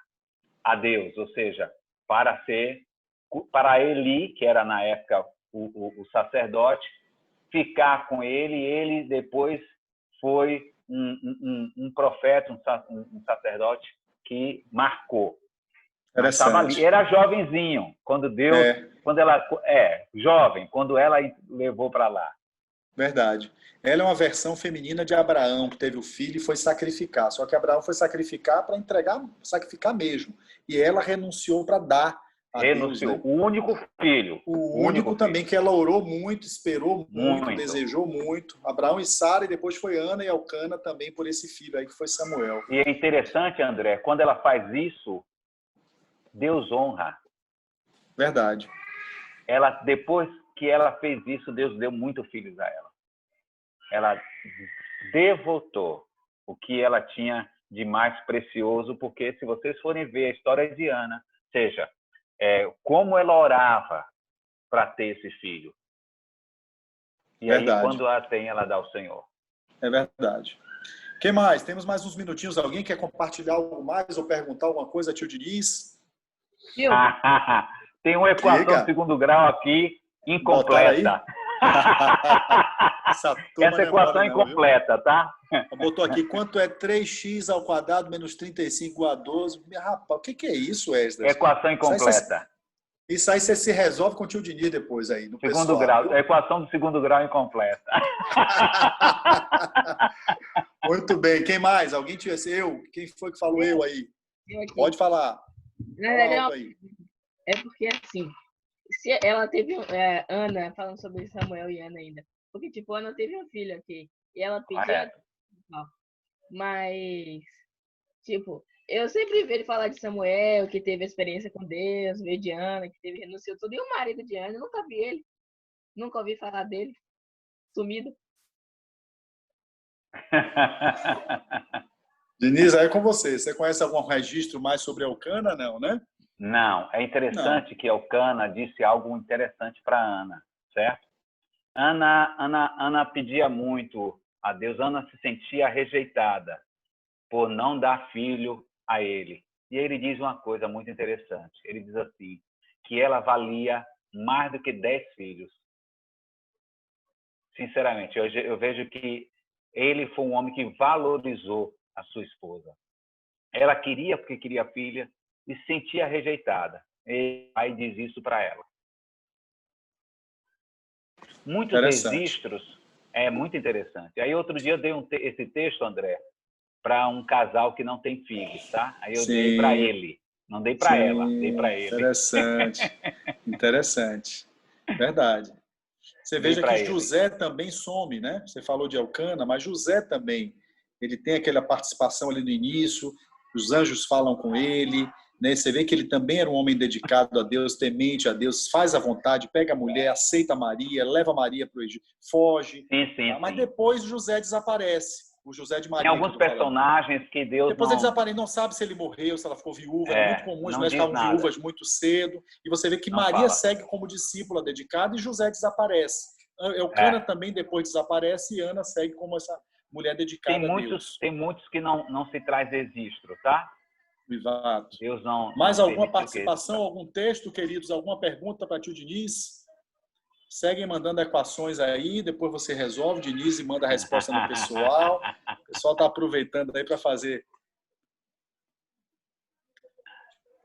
Deus, ou seja, para Eli, que era na época o sacerdote, ficar com ele, e ele depois foi um profeta, um sacerdote que marcou. Mas estava ali, era jovenzinho quando Deus, jovem, quando ela levou para lá. Verdade. Ela é uma versão feminina de Abraão, que teve o filho e foi sacrificar. Só que Abraão foi sacrificar para sacrificar mesmo. E ela renunciou para dar a Deus, né? O único filho. O único também que ela orou muito, esperou muito, desejou muito. Abraão e Sara, e depois foi Ana e Elcana também por esse filho aí, que foi Samuel. E é interessante, André, quando ela faz isso, Deus honra. Verdade. Depois que ela fez isso, Deus deu muitos filhos a ela. Ela devotou o que ela tinha de mais precioso, porque se vocês forem ver a história de Ana, seja, como ela orava para ter esse filho. E aí, quando ela tem, ela dá ao Senhor. É verdade. O que mais? Temos mais uns minutinhos. Alguém quer compartilhar algo mais ou perguntar alguma coisa, tio Diniz? Tem uma equação de segundo grau aqui, incompleta. Essa equação é incompleta, tá? Botou aqui, quanto é 3x² menos 35 igual a 12? Rapaz, o que é isso, Esdras? Equação incompleta. Isso aí você se resolve com o tio Diniz depois aí. No segundo pessoal. Grau. A equação do segundo grau incompleta. Muito bem. Quem mais? Alguém tinha eu? Quem foi que falou eu aí? Pode falar. Não, é porque assim, se ela teve Ana, falando sobre Samuel e Ana ainda, porque tipo, Ana teve um filho aqui e ela pedia, mas tipo, eu sempre vejo falar de Samuel, que teve experiência com Deus, veio de Ana, que teve renunciou tudo, e o marido de Ana, eu nunca vi ele, nunca ouvi falar dele, sumido. Diniz, aí é com você. Você conhece algum registro mais sobre Elcana? Não, né? Não. É interessante que Elcana disse algo interessante para Ana, certo? Ana pedia muito a Deus. Ana se sentia rejeitada por não dar filho a ele. E ele diz uma coisa muito interessante. Ele diz assim, que ela valia mais do que 10 filhos. Sinceramente, eu vejo que ele foi um homem que valorizou a sua esposa. Ela queria porque queria filha e se sentia rejeitada. E aí diz isso para ela. Muitos registros, é muito interessante. Aí outro dia eu dei esse texto, André, para um casal que não tem filhos, tá? Aí eu dei para ele, não dei para ela, dei para ele. Interessante, interessante. Verdade. Você veja que José também some, né? Você falou de Elcana, mas José também. Ele tem aquela participação ali no início, os anjos falam com ele, né? Você vê que ele também era um homem dedicado a Deus, temente a Deus, faz a vontade, pega a mulher, aceita Maria, leva Maria para o Egito, foge. Mas depois José desaparece. O José de Maria. Tem alguns personagens que Deus depois ele desaparece, não sabe se ele morreu, se ela ficou viúva. É muito comum, as mulheres ficavam viúvas muito cedo. E você vê que Maria segue como discípula dedicada e José desaparece. Elcana também depois desaparece e Ana segue como essa mulher dedicada a Deus. Tem muitos que não se traz registro, tá? Exato. Deus não. Mais alguma participação, algum texto, queridos? Alguma pergunta para tio Diniz? Seguem mandando equações aí, depois você resolve, Diniz, e manda a resposta no pessoal. O pessoal está aproveitando aí para fazer.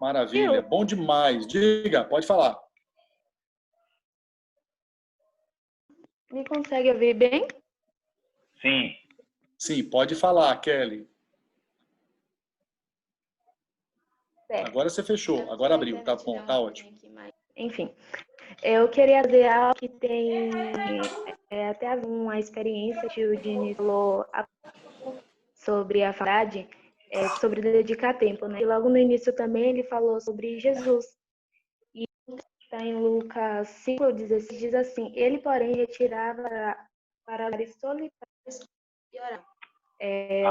Maravilha, bom demais. Diga, pode falar. Me consegue ouvir bem? Sim. Sim, pode falar, Kelly. Certo. Agora você fechou, agora abriu, tá bom, tá ótimo. Enfim, eu queria dizer algo que tem até uma experiência que o Diniz falou sobre a faculdade, sobre dedicar tempo, né? E logo no início também ele falou sobre Jesus. E está em Lucas 5,16, diz assim, ele, porém, retirava para lugares solitários e orava.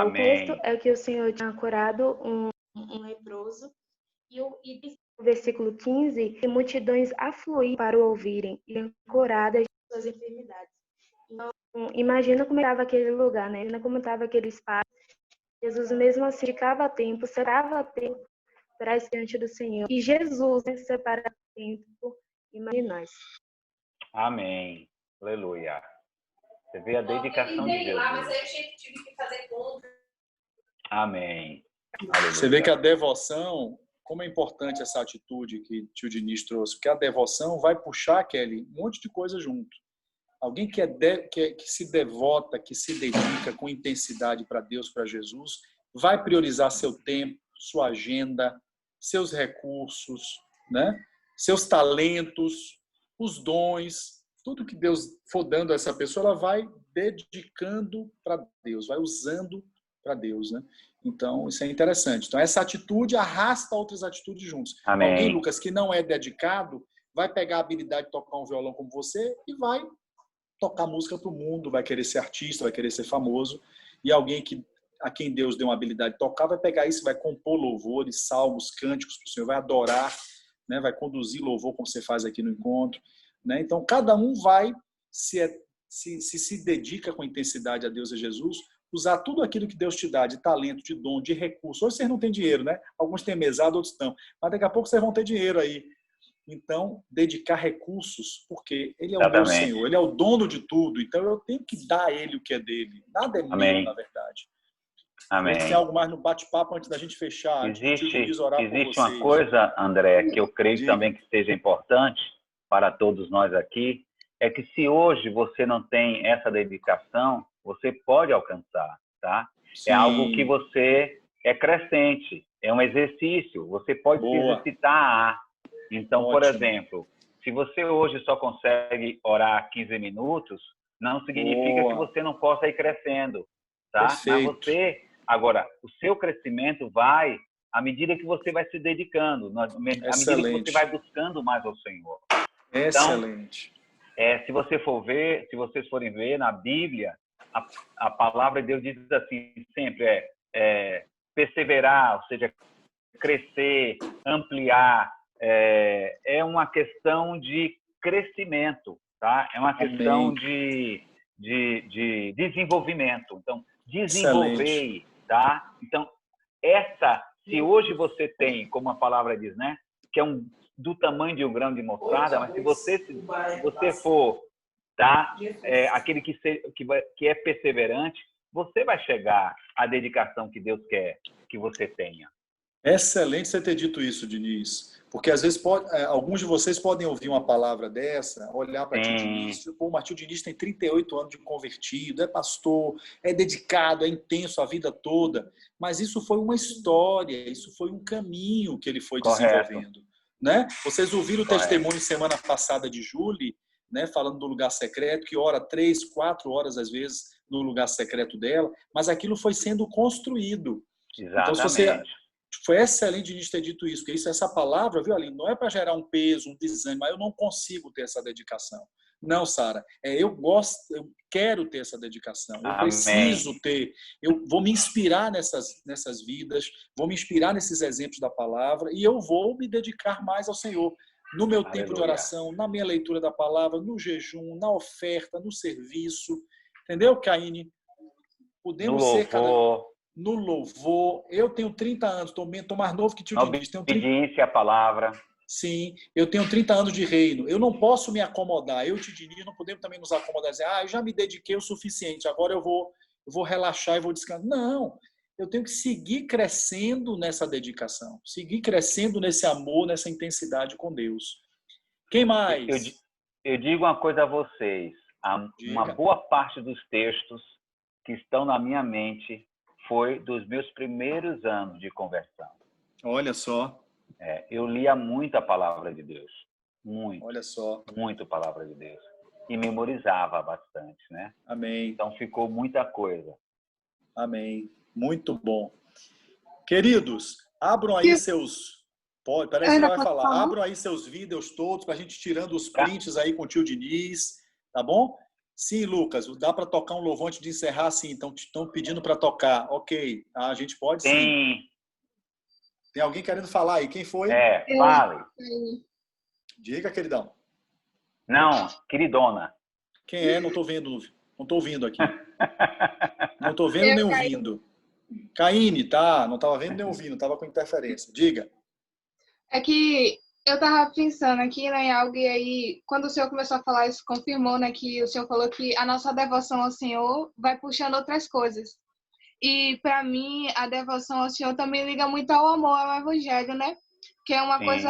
O texto é que o Senhor tinha curado um leproso e versículo 15, e multidões afluíram para o ouvirem e ancoradas de suas enfermidades. Então, imagina como estava aquele lugar, né? Imagina como estava aquele espaço. Jesus mesmo assim dedicava tempo, separava tempo para estar diante do Senhor. E Jesus, né, separa tempo, imagina nós. Amém. Aleluia. Você vê a dedicação de Jesus. Lá, mas aí eu tive que fazer conta. Amém. Você vê que a devoção, como é importante essa atitude que tio Diniz trouxe, porque a devoção vai puxar, Kelly, um monte de coisa junto. Alguém que se devota, que se dedica com intensidade para Deus, para Jesus, vai priorizar seu tempo, sua agenda, seus recursos, né? Seus talentos, os dons, tudo que Deus for dando a essa pessoa, ela vai dedicando para Deus, vai usando para Deus, né? Então, isso é interessante. Então, essa atitude arrasta outras atitudes juntos. Amém. Alguém, Lucas, que não é dedicado, vai pegar a habilidade de tocar um violão como você e vai tocar música para o mundo, vai querer ser artista, vai querer ser famoso. E alguém a quem Deus deu uma habilidade de tocar, vai pegar isso, vai compor louvores, salmos, cânticos para o Senhor, vai adorar, né? Vai conduzir louvor como você faz aqui no encontro, né? Então, cada um vai se dedica com intensidade a Deus e a Jesus, usar tudo aquilo que Deus te dá, de talento, de dom, de recurso. Hoje vocês não têm dinheiro, né? Alguns têm mesada, outros não. Mas daqui a pouco vocês vão ter dinheiro aí. Então, dedicar recursos, porque Ele é o meu Senhor, Ele é o dono de tudo. Então, eu tenho que dar a Ele o que é dele. Nada é meu, na verdade. Amém. Tem algo mais no bate-papo antes da gente fechar? Existe uma coisa, André, que eu creio também que seja importante para todos nós aqui, é que se hoje você não tem essa dedicação, você pode alcançar, tá? Sim. É algo que você é crescente, é um exercício, você pode se exercitar. Então, por exemplo, se você hoje só consegue orar 15 minutos, não significa que você não possa ir crescendo, tá? Mas agora, o seu crescimento vai à medida que você vai se dedicando, à medida que você vai buscando mais ao Senhor. Excelente. Então, se vocês forem ver na Bíblia, a palavra de Deus diz assim, sempre perseverar, ou seja, crescer, ampliar, é uma questão de crescimento, tá? É uma questão de desenvolvimento. Então, desenvolver, tá? Então, se hoje você tem, como a palavra diz, né, que é do tamanho de um grão de mostarda, mas se você for, tá, aquele que é perseverante, você vai chegar à dedicação que Deus quer que você tenha. Excelente você ter dito isso, Diniz. Porque às vezes alguns de vocês podem ouvir uma palavra dessa, olhar para tio Diniz, o tio Diniz tem 38 anos de convertido, é pastor, é dedicado, é intenso a vida toda, mas isso foi uma história, isso foi um caminho que ele foi desenvolvendo. Né? Vocês ouviram o testemunho semana passada de Júlia, né, falando do lugar secreto, que ora 3, 4 horas às vezes no lugar secreto dela, mas aquilo foi sendo construído. Exatamente. Então, foi excelente de ter dito isso, porque essa palavra, viu, Aline, não é para gerar um peso, um desânimo, mas eu não consigo ter essa dedicação. Não, Sara, eu quero ter essa dedicação, eu preciso ter, eu vou me inspirar nessas vidas, vou me inspirar nesses exemplos da palavra e eu vou me dedicar mais ao Senhor. No meu tempo de oração, na minha leitura da palavra, no jejum, na oferta, no serviço. Entendeu, Caíne? Podemos ser no louvor. Eu tenho 30 anos, estou mais novo que tio Diniz. Obediência à palavra. Sim, eu tenho 30 anos de reino. Eu não posso me acomodar. Eu e tio Diniz não podemos também nos acomodar e dizer, eu já me dediquei o suficiente, agora eu vou relaxar e vou descansar. Não, eu tenho que seguir crescendo nessa dedicação, seguir crescendo nesse amor, nessa intensidade com Deus. Quem mais? Eu digo uma coisa a vocês. Uma boa parte dos textos que estão na minha mente foi dos meus primeiros anos de conversão. Olha só. Eu lia muito a palavra de Deus. Muito. Olha só. Muito a palavra de Deus. E memorizava bastante, né? Amém. Então ficou muita coisa. Amém. Muito bom. Queridos, abram aí seus... Parece que vai falar. Abram aí seus vídeos todos para a gente tirando os prints aí com o tio Diniz. Tá bom? Sim, Lucas, dá para tocar um louvor antes de encerrar, sim. Então, estão pedindo para tocar. Ok, a gente pode sim. Tem alguém querendo falar aí? Quem foi? Fale. Diga, queridão. Não, queridona. Quem é? Não estou vendo. Não estou ouvindo aqui. Não estou vendo nem ouvindo. Caíne, tá? Não estava vendo nem ouvindo, estava com interferência. Diga. É que eu tava pensando aqui, né, em algo, e aí, quando o senhor começou a falar isso, confirmou, né, que o senhor falou que a nossa devoção ao Senhor vai puxando outras coisas. E, para mim, a devoção ao Senhor também liga muito ao amor, ao Evangelho, né? Que é uma coisa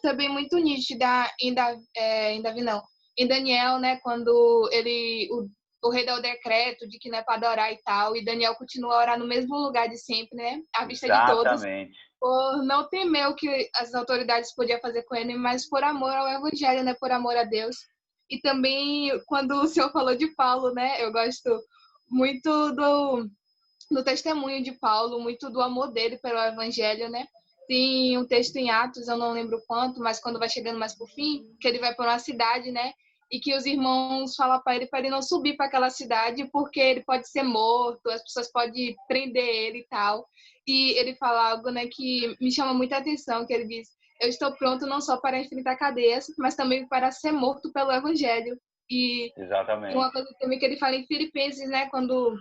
também muito nítida em Davi, não. Em Daniel, né, quando o rei dá o decreto de que não é para adorar e tal, e Daniel continua a orar no mesmo lugar de sempre, né, à vista de todos, Exatamente. por não temer o que as autoridades podiam fazer com ele, mas por amor ao Evangelho, né, por amor a Deus. E também, quando o senhor falou de Paulo, né, eu gosto muito do testemunho de Paulo, muito do amor dele pelo Evangelho, né. Tem um texto em Atos, eu não lembro quanto, mas quando vai chegando mais pro fim, que ele vai para uma cidade, né, e que os irmãos falam para ele não subir para aquela cidade porque ele pode ser morto, as pessoas podem prender ele e tal. E ele fala algo, né, que me chama muita atenção, que ele diz: eu estou pronto não só para enfrentar cadeias, mas também para ser morto pelo Evangelho. E Exatamente. uma coisa também que ele fala em Filipenses, né, quando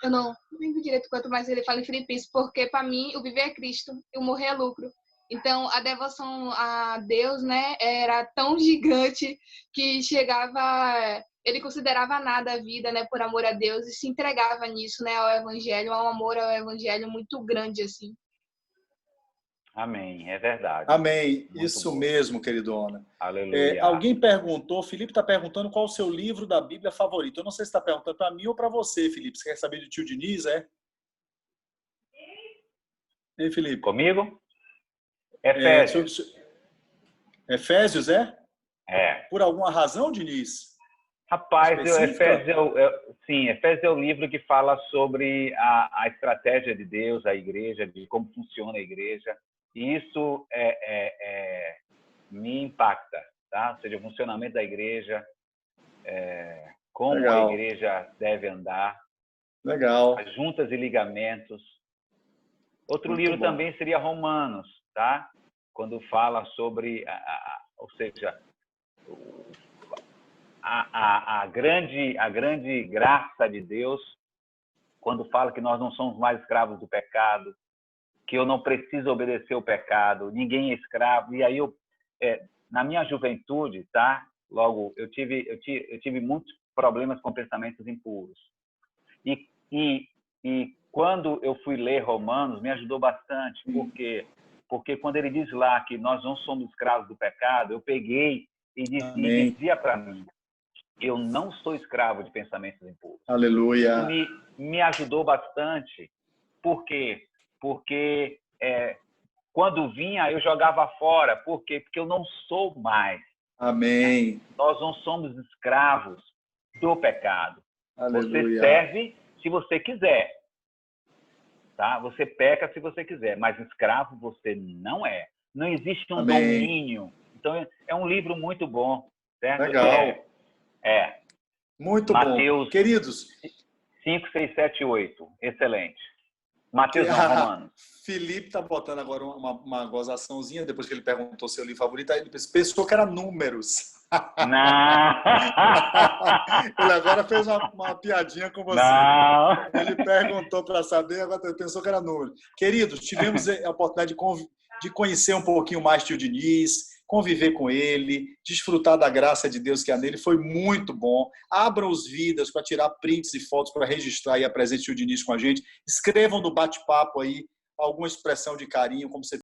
eu não lembro direito quanto mais ele fala em Filipenses, porque para mim o viver é Cristo e o morrer é lucro. Então, a devoção a Deus, né, era tão gigante que ele considerava nada a vida, né, por amor a Deus, e se entregava nisso, né, ao Evangelho, ao amor ao Evangelho muito grande, assim. Amém, é verdade. Amém, muito isso bom. Mesmo, queridona. Aleluia. Alguém perguntou, Felipe está perguntando qual o seu livro da Bíblia favorito. Eu não sei se está perguntando para mim ou para você, Felipe. Você quer saber do tio Diniz, é? Hein, Felipe? Comigo? Efésios. Efésios, é? É. Por alguma razão, Diniz? Rapaz, Efésios é o livro que fala sobre a estratégia de Deus, a igreja, de como funciona a igreja. E isso me impacta, tá? Ou seja, o funcionamento da igreja, como Legal. A igreja deve andar. Legal. As juntas e ligamentos. Outro Muito livro bom. também seria Romanos, tá? Quando fala sobre, ou seja, a grande graça de Deus, quando fala que nós não somos mais escravos do pecado, que eu não preciso obedecer o pecado, ninguém é escravo. E aí na minha juventude, tá? Logo, eu tive muitos problemas com pensamentos impuros. E quando eu fui ler Romanos, me ajudou bastante. Por quê? Porque quando ele diz lá que nós não somos escravos do pecado, eu peguei e dizia para mim: eu não sou escravo de pensamentos impuros. Aleluia. Isso me ajudou bastante. Por quê? Porque quando vinha, eu jogava fora. Por quê? Porque eu não sou mais. Amém. Nós não somos escravos do pecado. Aleluia. Você serve se você quiser. Tá? Você peca se você quiser, mas escravo você não é. Não existe um Amém. domínio. Então, é um livro muito bom. Certo? Legal. Muito Mateus bom. Queridos. 5, 6, 7, 8. Excelente. Mateus não, Romanos. Felipe está botando agora uma gozaçãozinha, depois que ele perguntou seu livro favorito, aí ele pensou que era números. Não. Ele agora fez uma piadinha com você. Não. Ele perguntou para saber, agora pensou que era número. Queridos, tivemos a oportunidade de conhecer um pouquinho mais tio Diniz, conviver com ele, desfrutar da graça de Deus que há nele. Foi muito bom. Abram os vídeos para tirar prints e fotos para registrar aí a presença do tio Diniz com a gente. Escrevam no bate-papo aí alguma expressão de carinho, como você